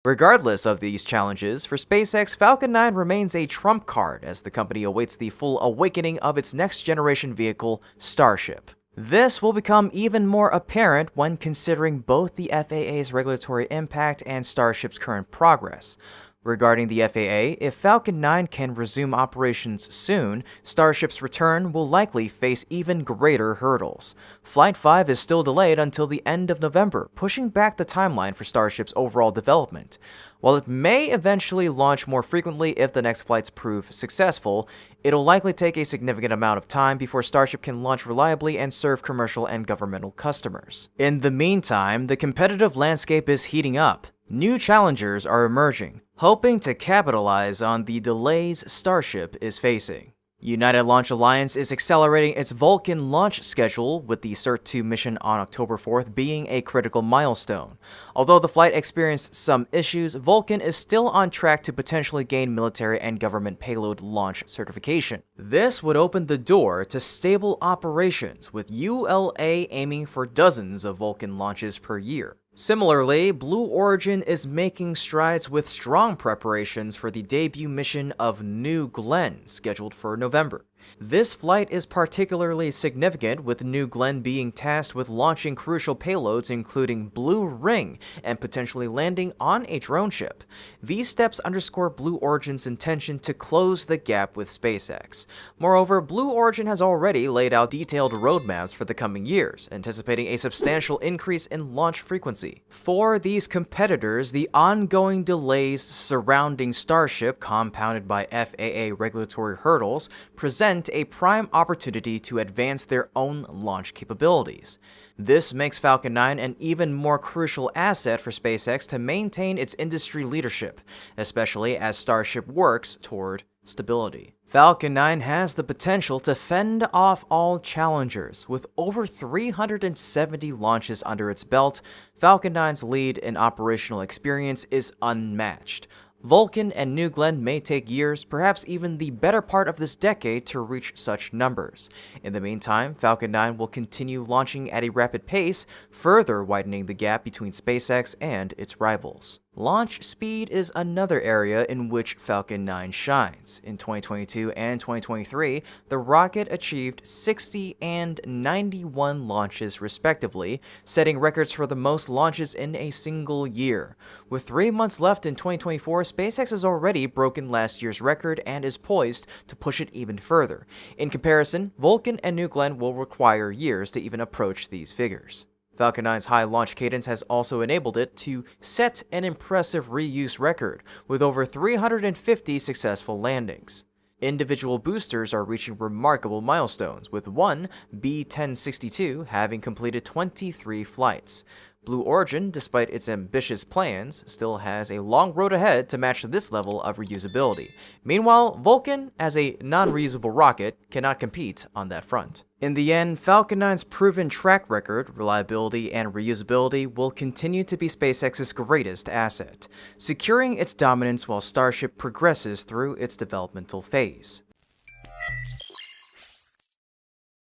Regardless of these challenges, for SpaceX, Falcon 9 remains a trump card as the company awaits the full awakening of its next-generation vehicle, Starship. This will become even more apparent when considering both the FAA's regulatory impact and Starship's current progress. Regarding the FAA, if Falcon 9 can resume operations soon, Starship's return will likely face even greater hurdles. Flight 5 is still delayed until the end of November, pushing back the timeline for Starship's overall development. While it may eventually launch more frequently if the next flights prove successful, it'll likely take a significant amount of time before Starship can launch reliably and serve commercial and governmental customers. In the meantime, the competitive landscape is heating up. New challengers are emerging, hoping to capitalize on the delays Starship is facing. United Launch Alliance is accelerating its Vulcan launch schedule, with the CERT-2 mission on October 4th being a critical milestone. Although the flight experienced some issues, Vulcan is still on track to potentially gain military and government payload launch certification. This would open the door to stable operations, with ULA aiming for dozens of Vulcan launches per year. Similarly, Blue Origin is making strides with strong preparations for the debut mission of New Glenn, scheduled for November. This flight is particularly significant, with New Glenn being tasked with launching crucial payloads including Blue Ring and potentially landing on a drone ship. These steps underscore Blue Origin's intention to close the gap with SpaceX. Moreover, Blue Origin has already laid out detailed roadmaps for the coming years, anticipating a substantial increase in launch frequency. For these competitors, the ongoing delays surrounding Starship, compounded by FAA regulatory hurdles, present a prime opportunity to advance their own launch capabilities. This makes Falcon 9 an even more crucial asset for SpaceX to maintain its industry leadership, especially as Starship works toward stability. Falcon 9 has the potential to fend off all challengers. With over 370 launches under its belt, Falcon 9's lead in operational experience is unmatched. Vulcan and New Glenn may take years, perhaps even the better part of this decade, to reach such numbers. In the meantime, Falcon 9 will continue launching at a rapid pace, further widening the gap between SpaceX and its rivals. Launch speed is another area in which Falcon 9 shines. In 2022 and 2023, the rocket achieved 60 and 91 launches respectively, setting records for the most launches in a single year. With 3 months left in 2024, SpaceX has already broken last year's record and is poised to push it even further. In comparison, Vulcan and New Glenn will require years to even approach these figures. Falcon 9's high launch cadence has also enabled it to set an impressive reuse record, with over 350 successful landings. Individual boosters are reaching remarkable milestones, with one, B-1062, having completed 23 flights. Blue Origin, despite its ambitious plans, still has a long road ahead to match this level of reusability. Meanwhile, Vulcan, as a non-reusable rocket, cannot compete on that front. In the end, Falcon 9's proven track record, reliability, and reusability will continue to be SpaceX's greatest asset, securing its dominance while Starship progresses through its developmental phase.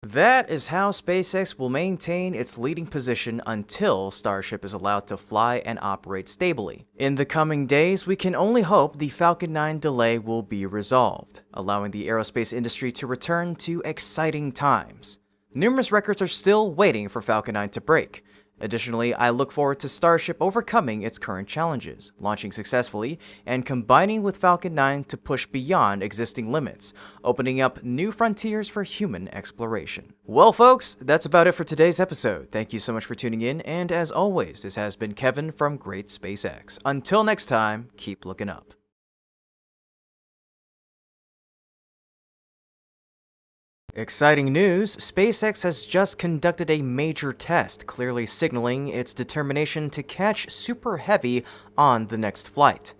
That is how SpaceX will maintain its leading position until Starship is allowed to fly and operate stably. In the coming days, we can only hope the Falcon 9 delay will be resolved, allowing the aerospace industry to return to exciting times. Numerous records are still waiting for Falcon 9 to break. Additionally, I look forward to Starship overcoming its current challenges, launching successfully, and combining with Falcon 9 to push beyond existing limits, opening up new frontiers for human exploration. Well, folks, that's about it for today's episode. Thank you so much for tuning in, and as always, this has been Kevin from Great SpaceX. Until next time, keep looking up. Exciting news! SpaceX has just conducted a major test, clearly signaling its determination to catch Super Heavy on the next flight.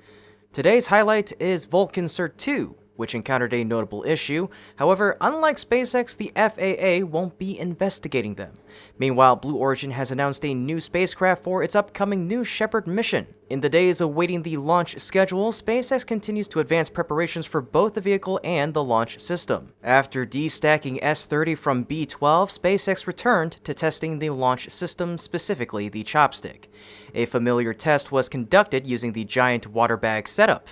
Today's highlight is Vulcan Cert 2, which encountered a notable issue. However, unlike SpaceX, the FAA won't be investigating them. Meanwhile, Blue Origin has announced a new spacecraft for its upcoming New Shepard mission. In the days awaiting the launch schedule, SpaceX continues to advance preparations for both the vehicle and the launch system. After destacking S-30 from B-12, SpaceX returned to testing the launch system, specifically the chopstick. A familiar test was conducted using the giant water bag setup.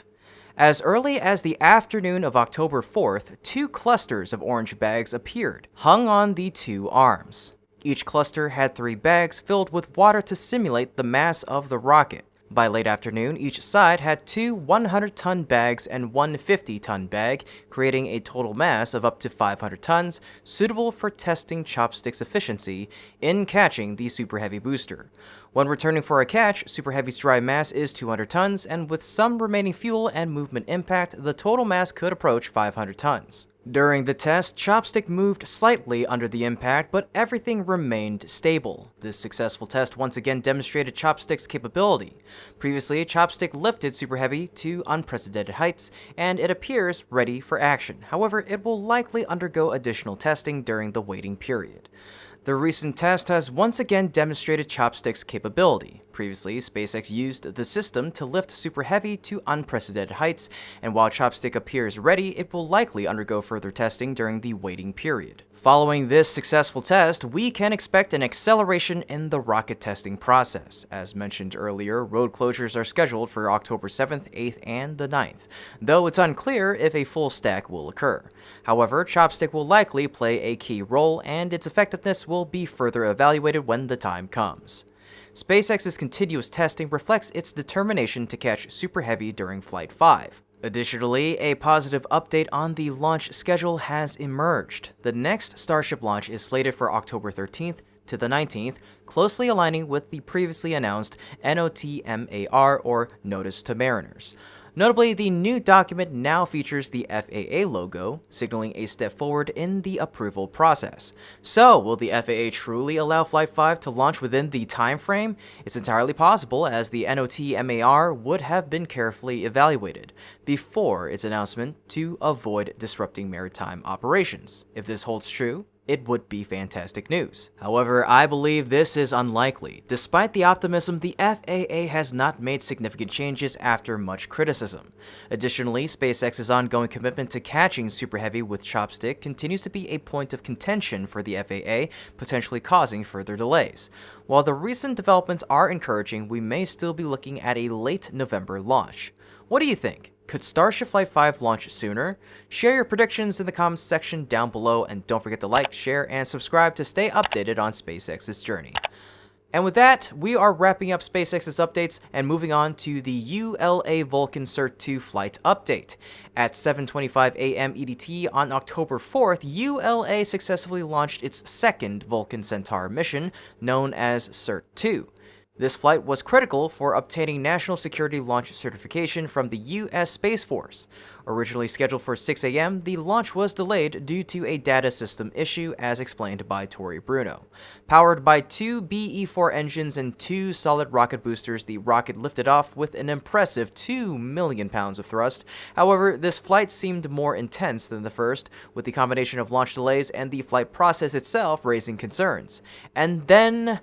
As early as the afternoon of October 4th, 2 clusters of orange bags appeared, hung on the 2 arms. Each cluster had 3 bags filled with water to simulate the mass of the rocket. By late afternoon, each side had 2 100-ton bags and 1 50-ton bag, creating a total mass of up to 500 tons, suitable for testing Chopstick's efficiency in catching the Super Heavy booster. When returning for a catch, Super Heavy's dry mass is 200 tons, and with some remaining fuel and movement impact, the total mass could approach 500 tons. During the test, Chopstick moved slightly under the impact, but everything remained stable. This successful test once again demonstrated Chopstick's capability. Previously, Chopstick lifted Super Heavy to unprecedented heights, and it appears ready for action. However, it will likely undergo additional testing during the waiting period. The recent test has once again demonstrated Chopstick's capability. Previously, SpaceX used the system to lift Super Heavy to unprecedented heights, and while Chopstick appears ready, it will likely undergo further testing during the waiting period. Following this successful test, we can expect an acceleration in the rocket testing process. As mentioned earlier, road closures are scheduled for October 7th, 8th, and the 9th, though it's unclear if a full stack will occur. However, Chopstick will likely play a key role, and its effectiveness will be further evaluated when the time comes. SpaceX's continuous testing reflects its determination to catch Super Heavy during Flight 5. Additionally, a positive update on the launch schedule has emerged. The next Starship launch is slated for October 13th to the 19th, closely aligning with the previously announced NOTMAR, or Notice to Mariners. Notably, the new document now features the FAA logo, signaling a step forward in the approval process. So, will the FAA truly allow Flight 5 to launch within the time frame? It's entirely possible, as the NOTMAR would have been carefully evaluated before its announcement to avoid disrupting maritime operations. If this holds true, it would be fantastic news. However, I believe this is unlikely. Despite the optimism, the FAA has not made significant changes after much criticism. Additionally, SpaceX's ongoing commitment to catching Super Heavy with chopstick continues to be a point of contention for the FAA, potentially causing further delays. While the recent developments are encouraging, we may still be looking at a late November launch. What do you think? Could Starship Flight 5 launch sooner? Share your predictions in the comments section down below, and don't forget to like, share, and subscribe to stay updated on SpaceX's journey. And with that, we are wrapping up SpaceX's updates and moving on to the ULA Vulcan Cert 2 flight update. At 7:25 a.m. EDT on October 4th, ULA successfully launched its second Vulcan Centaur mission, known as Cert 2. This flight was critical for obtaining National Security Launch Certification from the U.S. Space Force. Originally scheduled for 6 a.m., the launch was delayed due to a data system issue, as explained by Tori Bruno. Powered by two BE-4 engines and two solid rocket boosters, the rocket lifted off with an impressive 2 million pounds of thrust. However, this flight seemed more intense than the first, with the combination of launch delays and the flight process itself raising concerns. And then,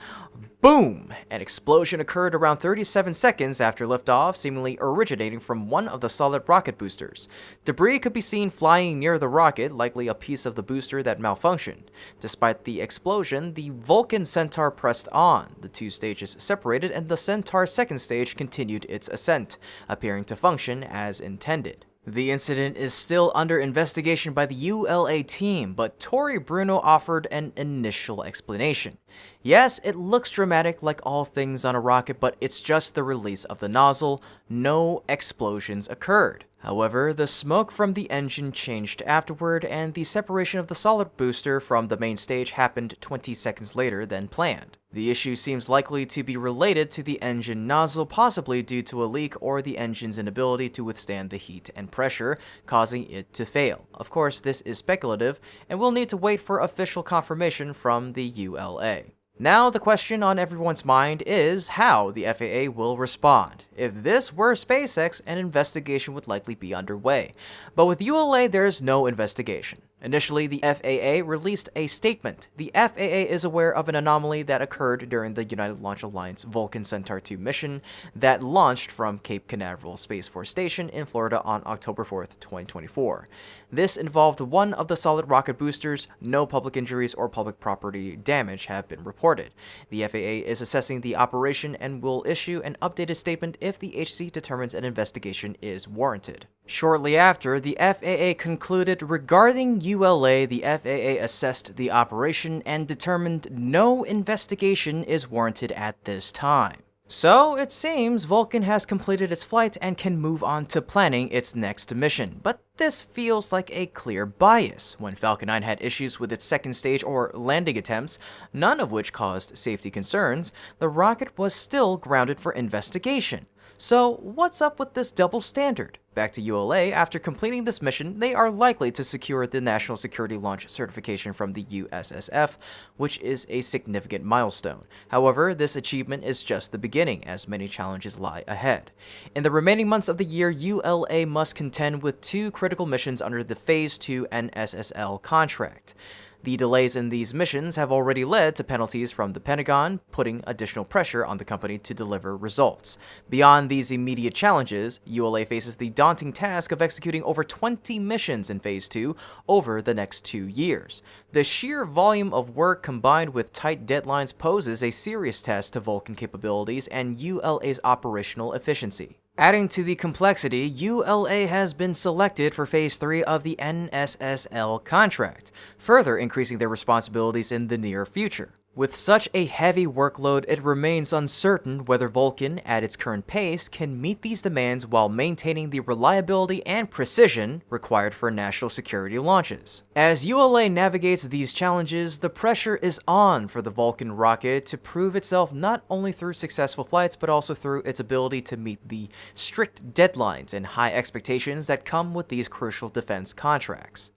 boom! An explosion occurred around 37 seconds after liftoff, seemingly originating from one of the solid rocket boosters. Debris could be seen flying near the rocket, likely a piece of the booster that malfunctioned. Despite the explosion, the Vulcan Centaur pressed on. The two stages separated, and the Centaur's second stage continued its ascent, appearing to function as intended. The incident is still under investigation by the ULA team, but Tori Bruno offered an initial explanation. Yes, it looks dramatic like all things on a rocket, but it's just the release of the nozzle. No explosions occurred. However, the smoke from the engine changed afterward, and the separation of the solid booster from the main stage happened 20 seconds later than planned. The issue seems likely to be related to the engine nozzle, possibly due to a leak or the engine's inability to withstand the heat and pressure, causing it to fail. Of course, this is speculative, and we'll need to wait for official confirmation from the ULA. Now, the question on everyone's mind is how the FAA will respond. If this were SpaceX, an investigation would likely be underway. But with ULA, there's no investigation. Initially, the FAA released a statement. The FAA is aware of an anomaly that occurred during the United Launch Alliance Vulcan Centaur 2 mission that launched from Cape Canaveral Space Force Station in Florida on October 4th, 2024. This involved one of the solid rocket boosters. No public injuries or public property damage have been reported. The FAA is assessing the operation and will issue an updated statement if the agency determines an investigation is warranted. Shortly after, the FAA concluded regarding ULA, the FAA assessed the operation and determined no investigation is warranted at this time. So, it seems Vulcan has completed its flight and can move on to planning its next mission, but this feels like a clear bias. When Falcon 9 had issues with its second stage or landing attempts, none of which caused safety concerns, the rocket was still grounded for investigation. So, what's up with this double standard? Back to ULA, after completing this mission, they are likely to secure the National Security Launch Certification from the USSF, which is a significant milestone. However, this achievement is just the beginning, as many challenges lie ahead. In the remaining months of the year, ULA must contend with two critical missions under the Phase 2 NSSL contract. The delays in these missions have already led to penalties from the Pentagon, putting additional pressure on the company to deliver results. Beyond these immediate challenges, ULA faces the daunting task of executing over 20 missions in Phase 2 over the next 2 years. The sheer volume of work combined with tight deadlines poses a serious test to Vulcan capabilities and ULA's operational efficiency. Adding to the complexity, ULA has been selected for Phase 3 of the NSSL contract, further increasing their responsibilities in the near future. With such a heavy workload, it remains uncertain whether Vulcan, at its current pace, can meet these demands while maintaining the reliability and precision required for national security launches. As ULA navigates these challenges, the pressure is on for the Vulcan rocket to prove itself not only through successful flights, but also through its ability to meet the strict deadlines and high expectations that come with these crucial defense contracts.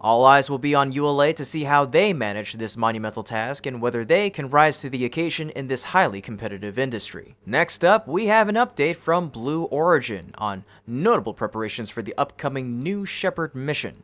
All eyes will be on ULA to see how they manage this monumental task and whether they can rise to the occasion in this highly competitive industry. Next up, we have an update from Blue Origin on notable preparations for the upcoming New Shepard mission.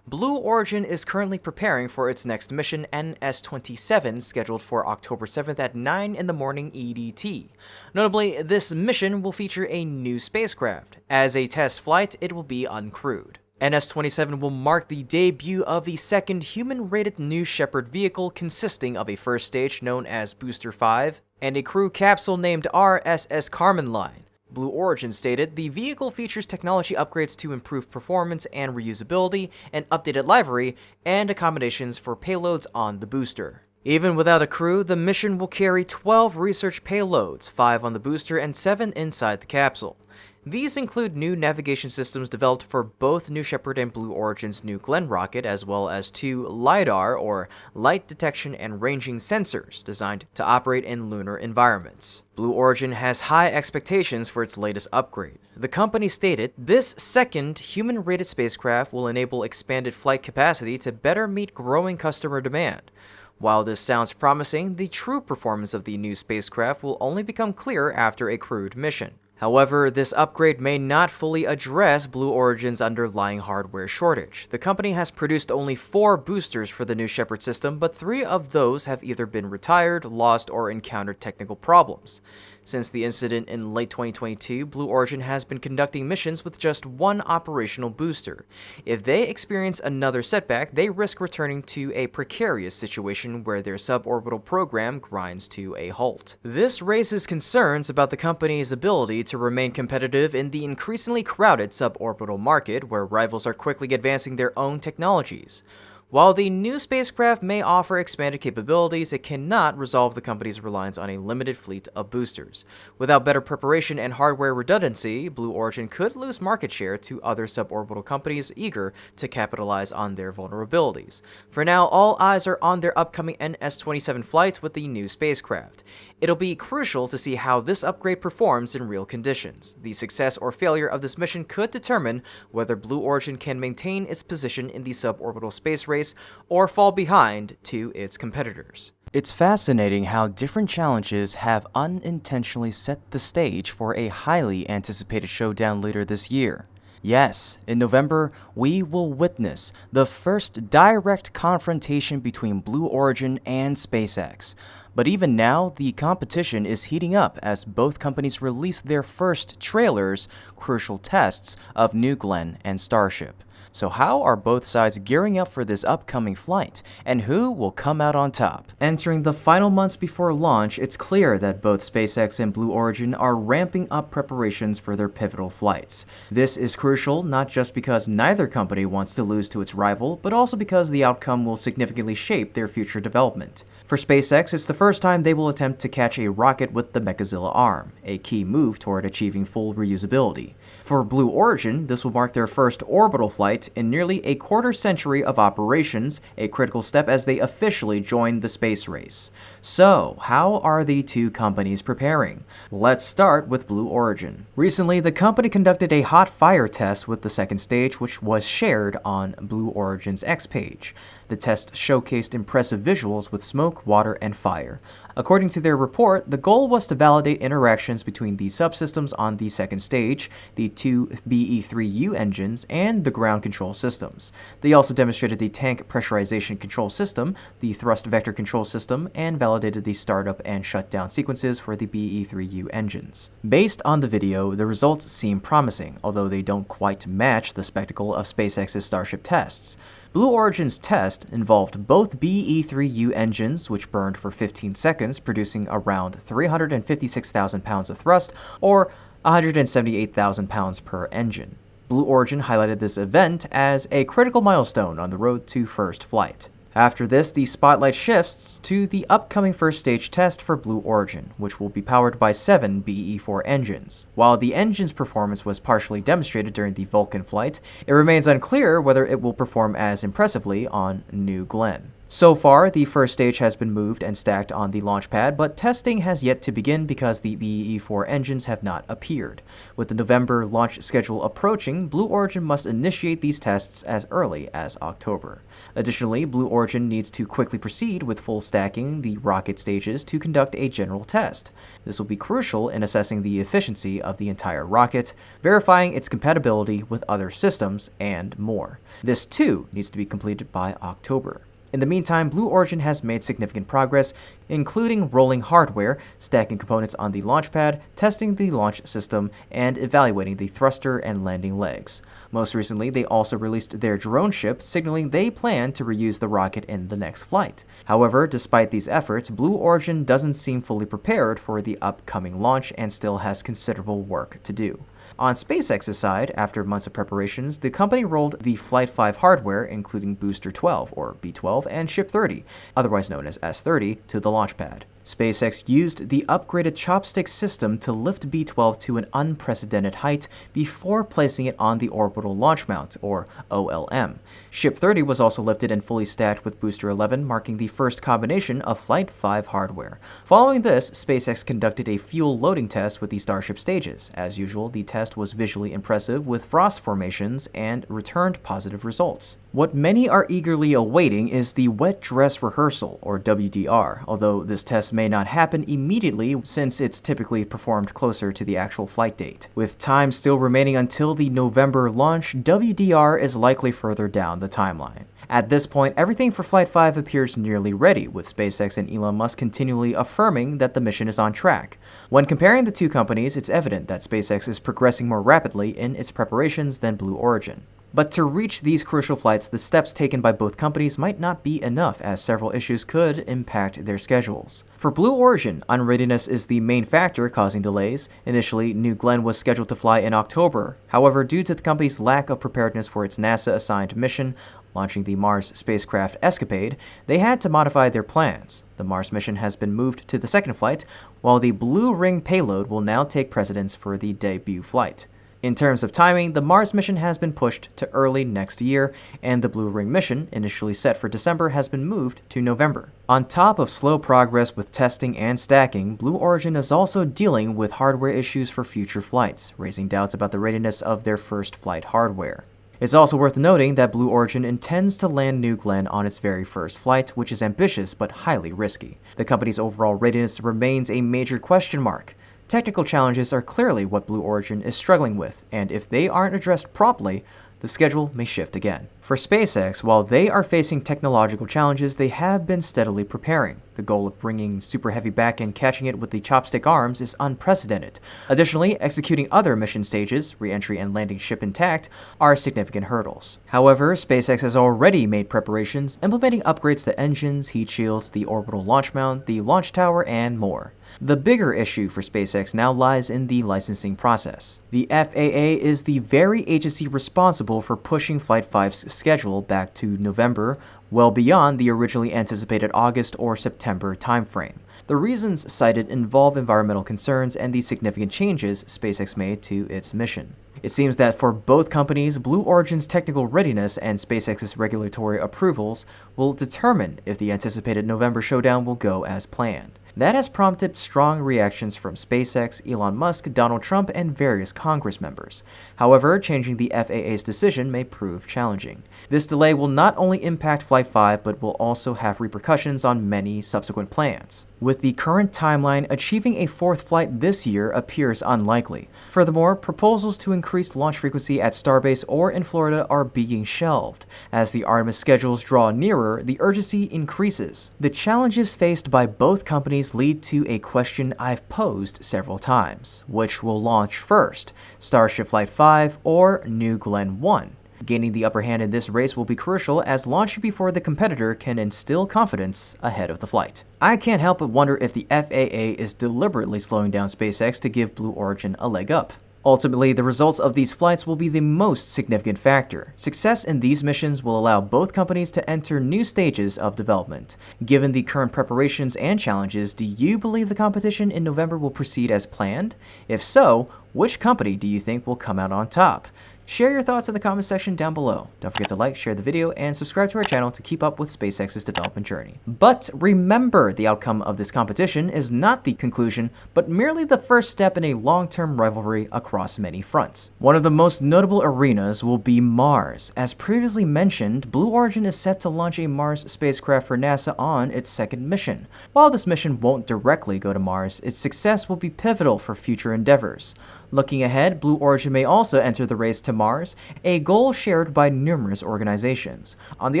Blue Origin is currently preparing for its next mission, NS-27, scheduled for October 7th at 9 in the morning EDT. Notably, this mission will feature a new spacecraft. As a test flight, it will be uncrewed. NS-27 will mark the debut of the second human-rated New Shepard vehicle, consisting of a first stage known as Booster 5 and a crew capsule named RSS Carmen Line. Blue Origin stated, the vehicle features technology upgrades to improve performance and reusability, an updated livery, and accommodations for payloads on the booster. Even without a crew, the mission will carry 12 research payloads, 5 on the booster and 7 inside the capsule. These include new navigation systems developed for both New Shepard and Blue Origin's New Glenn rocket, as well as 2 LiDAR, or light detection and ranging sensors, designed to operate in lunar environments. Blue Origin has high expectations for its latest upgrade. The company stated, this second human-rated spacecraft will enable expanded flight capacity to better meet growing customer demand. While this sounds promising, the true performance of the new spacecraft will only become clear after a crewed mission. However, this upgrade may not fully address Blue Origin's underlying hardware shortage. The company has produced only 4 boosters for the New Shepard system, but 3 of those have either been retired, lost, or encountered technical problems. Since the incident in late 2022, Blue Origin has been conducting missions with just 1 operational booster. If they experience another setback, they risk returning to a precarious situation where their suborbital program grinds to a halt. This raises concerns about the company's ability to remain competitive in the increasingly crowded suborbital market, where rivals are quickly advancing their own technologies. While the new spacecraft may offer expanded capabilities, it cannot resolve the company's reliance on a limited fleet of boosters. Without better preparation and hardware redundancy, Blue Origin could lose market share to other suborbital companies eager to capitalize on their vulnerabilities. For now, all eyes are on their upcoming NS-27 flight with the new spacecraft. It'll be crucial to see how this upgrade performs in real conditions. The success or failure of this mission could determine whether Blue Origin can maintain its position in the suborbital space race or fall behind to its competitors. It's fascinating how different challenges have unintentionally set the stage for a highly anticipated showdown later this year. Yes, in November, we will witness the first direct confrontation between Blue Origin and SpaceX. But even now, the competition is heating up as both companies release their first trailers, crucial tests of New Glenn and Starship. So how are both sides gearing up for this upcoming flight, and who will come out on top? Entering the final months before launch, it's clear that both SpaceX and Blue Origin are ramping up preparations for their pivotal flights. This is crucial not just because neither company wants to lose to its rival, but also because the outcome will significantly shape their future development. For SpaceX, it's the first time they will attempt to catch a rocket with the Mechazilla arm, a key move toward achieving full reusability. For Blue Origin, this will mark their first orbital flight in nearly a quarter-century of operations, a critical step as they officially join the space race. So, how are the two companies preparing? Let's start with Blue Origin. Recently, the company conducted a hot fire test with the second stage, which was shared on Blue Origin's X page. The test showcased impressive visuals with smoke, water, and fire. According to their report, the goal was to validate interactions between the subsystems on the second stage, the 2 BE-3U engines, and the ground control systems. They also demonstrated the tank pressurization control system, the thrust vector control system, and validated the startup and shutdown sequences for the BE-3U engines. Based on the video, the results seem promising, although they don't quite match the spectacle of SpaceX's Starship tests. Blue Origin's test involved both BE-3U engines, which burned for 15 seconds, producing around 356,000 pounds of thrust, or 178,000 pounds per engine. Blue Origin highlighted this event as a critical milestone on the road to first flight. After this, the spotlight shifts to the upcoming first stage test for Blue Origin, which will be powered by 7 BE-4 engines. While the engine's performance was partially demonstrated during the Falcon flight, it remains unclear whether it will perform as impressively on New Glenn. So far, the first stage has been moved and stacked on the launch pad, but testing has yet to begin because the BE-4 engines have not appeared. With the November launch schedule approaching, Blue Origin must initiate these tests as early as October. Additionally, Blue Origin needs to quickly proceed with full stacking the rocket stages to conduct a general test. This will be crucial in assessing the efficiency of the entire rocket, verifying its compatibility with other systems, and more. This too needs to be completed by October. In the meantime, Blue Origin has made significant progress, including rolling hardware, stacking components on the launch pad, testing the launch system, and evaluating the thruster and landing legs. Most recently, they also released their drone ship, signaling they plan to reuse the rocket in the next flight. However, despite these efforts, Blue Origin doesn't seem fully prepared for the upcoming launch and still has considerable work to do. On SpaceX's side, after months of preparations, the company rolled the Flight 5 hardware, including Booster 12, or B-12, and Ship 30, otherwise known as S-30, to the launch pad. SpaceX used the upgraded chopstick system to lift B-12 to an unprecedented height before placing it on the orbital launch mount, or OLM. Ship 30 was also lifted and fully stacked with Booster 11, marking the first combination of Flight 5 hardware. Following this, SpaceX conducted a fuel loading test with the Starship stages. As usual, the test was visually impressive with frost formations and returned positive results. What many are eagerly awaiting is the wet dress rehearsal, or WDR, although this test may not happen immediately since it's typically performed closer to the actual flight date. With time still remaining until the November launch, WDR is likely further down the timeline. At this point, everything for Flight 5 appears nearly ready, with SpaceX and Elon Musk continually affirming that the mission is on track. When comparing the two companies, it's evident that SpaceX is progressing more rapidly in its preparations than Blue Origin. But to reach these crucial flights, the steps taken by both companies might not be enough, as several issues could impact their schedules. For Blue Origin, unreadiness is the main factor causing delays. Initially, New Glenn was scheduled to fly in October. However, due to the company's lack of preparedness for its NASA-assigned mission, launching the Mars spacecraft Escapade, they had to modify their plans. The Mars mission has been moved to the second flight, while the Blue Ring payload will now take precedence for the debut flight. In terms of timing, the Mars mission has been pushed to early next year, and the Blue Ring mission, initially set for December, has been moved to November. On top of slow progress with testing and stacking, Blue Origin is also dealing with hardware issues for future flights, raising doubts about the readiness of their first flight hardware. It's also worth noting that Blue Origin intends to land New Glenn on its very first flight, which is ambitious but highly risky. The company's overall readiness remains a major question mark. Technical challenges are clearly what Blue Origin is struggling with, and if they aren't addressed promptly, the schedule may shift again. For SpaceX, while they are facing technological challenges, they have been steadily preparing. The goal of bringing Super Heavy back and catching it with the chopstick arms is unprecedented. Additionally, executing other mission stages, re-entry and landing ship intact, are significant hurdles. However, SpaceX has already made preparations, implementing upgrades to engines, heat shields, the orbital launch mount, the launch tower, and more. The bigger issue for SpaceX now lies in the licensing process. The FAA is the very agency responsible for pushing Flight 5's schedule back to November, well beyond the originally anticipated August or September timeframe. The reasons cited involve environmental concerns and the significant changes SpaceX made to its mission. It seems that for both companies, Blue Origin's technical readiness and SpaceX's regulatory approvals will determine if the anticipated November showdown will go as planned. That has prompted strong reactions from SpaceX, Elon Musk, Donald Trump, and various Congress members. However, changing the FAA's decision may prove challenging. This delay will not only impact Flight 5, but will also have repercussions on many subsequent plans. With the current timeline, achieving a fourth flight this year appears unlikely. Furthermore, proposals to increase launch frequency at Starbase or in Florida are being shelved. As the Artemis schedules draw nearer, the urgency increases. The challenges faced by both companies lead to a question I've posed several times. Which will launch first, Starship Flight 5 or New Glenn 1? Gaining the upper hand in this race will be crucial, as launching before the competitor can instill confidence ahead of the flight. I can't help but wonder if the FAA is deliberately slowing down SpaceX to give Blue Origin a leg up. Ultimately, the results of these flights will be the most significant factor. Success in these missions will allow both companies to enter new stages of development. Given the current preparations and challenges, do you believe the competition in November will proceed as planned? If so, which company do you think will come out on top? Share your thoughts in the comment section down below. Don't forget to like, share the video, and subscribe to our channel to keep up with SpaceX's development journey. But remember, the outcome of this competition is not the conclusion, but merely the first step in a long-term rivalry across many fronts. One of the most notable arenas will be Mars. As previously mentioned, Blue Origin is set to launch a Mars spacecraft for NASA on its second mission. While this mission won't directly go to Mars, its success will be pivotal for future endeavors. Looking ahead, Blue Origin may also enter the race to Mars, a goal shared by numerous organizations. On the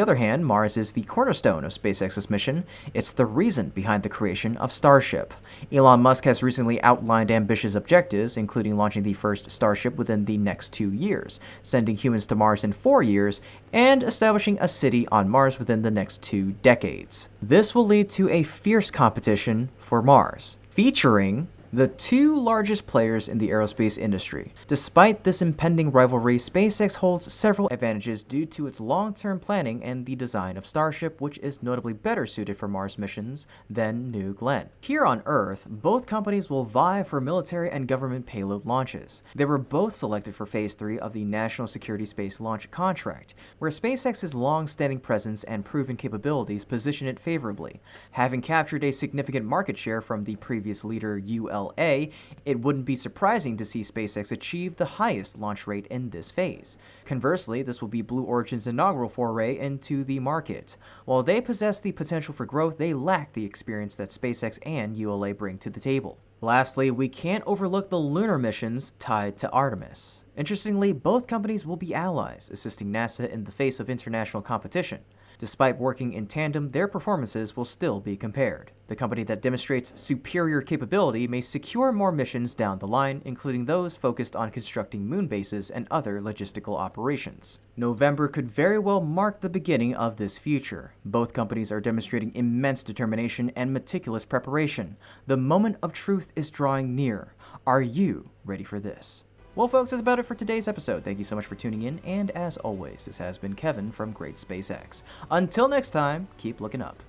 other hand, Mars is the cornerstone of SpaceX's mission. It's the reason behind the creation of Starship. Elon Musk has recently outlined ambitious objectives, including launching the first Starship within the next 2 years, sending humans to Mars in 4 years, and establishing a city on Mars within the next 2 decades. This will lead to a fierce competition for Mars, featuring the 2 largest players in the aerospace industry. Despite this impending rivalry, SpaceX holds several advantages due to its long-term planning and the design of Starship, which is notably better suited for Mars missions than New Glenn. Here on Earth, both companies will vie for military and government payload launches. They were both selected for Phase 3 of the National Security Space Launch Contract, where SpaceX's long-standing presence and proven capabilities position it favorably. Having captured a significant market share from the previous leader ULA, it wouldn't be surprising to see SpaceX achieve the highest launch rate in this phase. Conversely, this will be Blue Origin's inaugural foray into the market. While they possess the potential for growth, they lack the experience that SpaceX and ULA bring to the table. Lastly, we can't overlook the lunar missions tied to Artemis. Interestingly, both companies will be allies, assisting NASA in the face of international competition. Despite working in tandem, their performances will still be compared. The company that demonstrates superior capability may secure more missions down the line, including those focused on constructing moon bases and other logistical operations. November could very well mark the beginning of this future. Both companies are demonstrating immense determination and meticulous preparation. The moment of truth is drawing near. Are you ready for this? Well, folks, that's about it for today's episode. Thank you so much for tuning in, and as always, this has been Kevin from Great SpaceX. Until next time, keep looking up.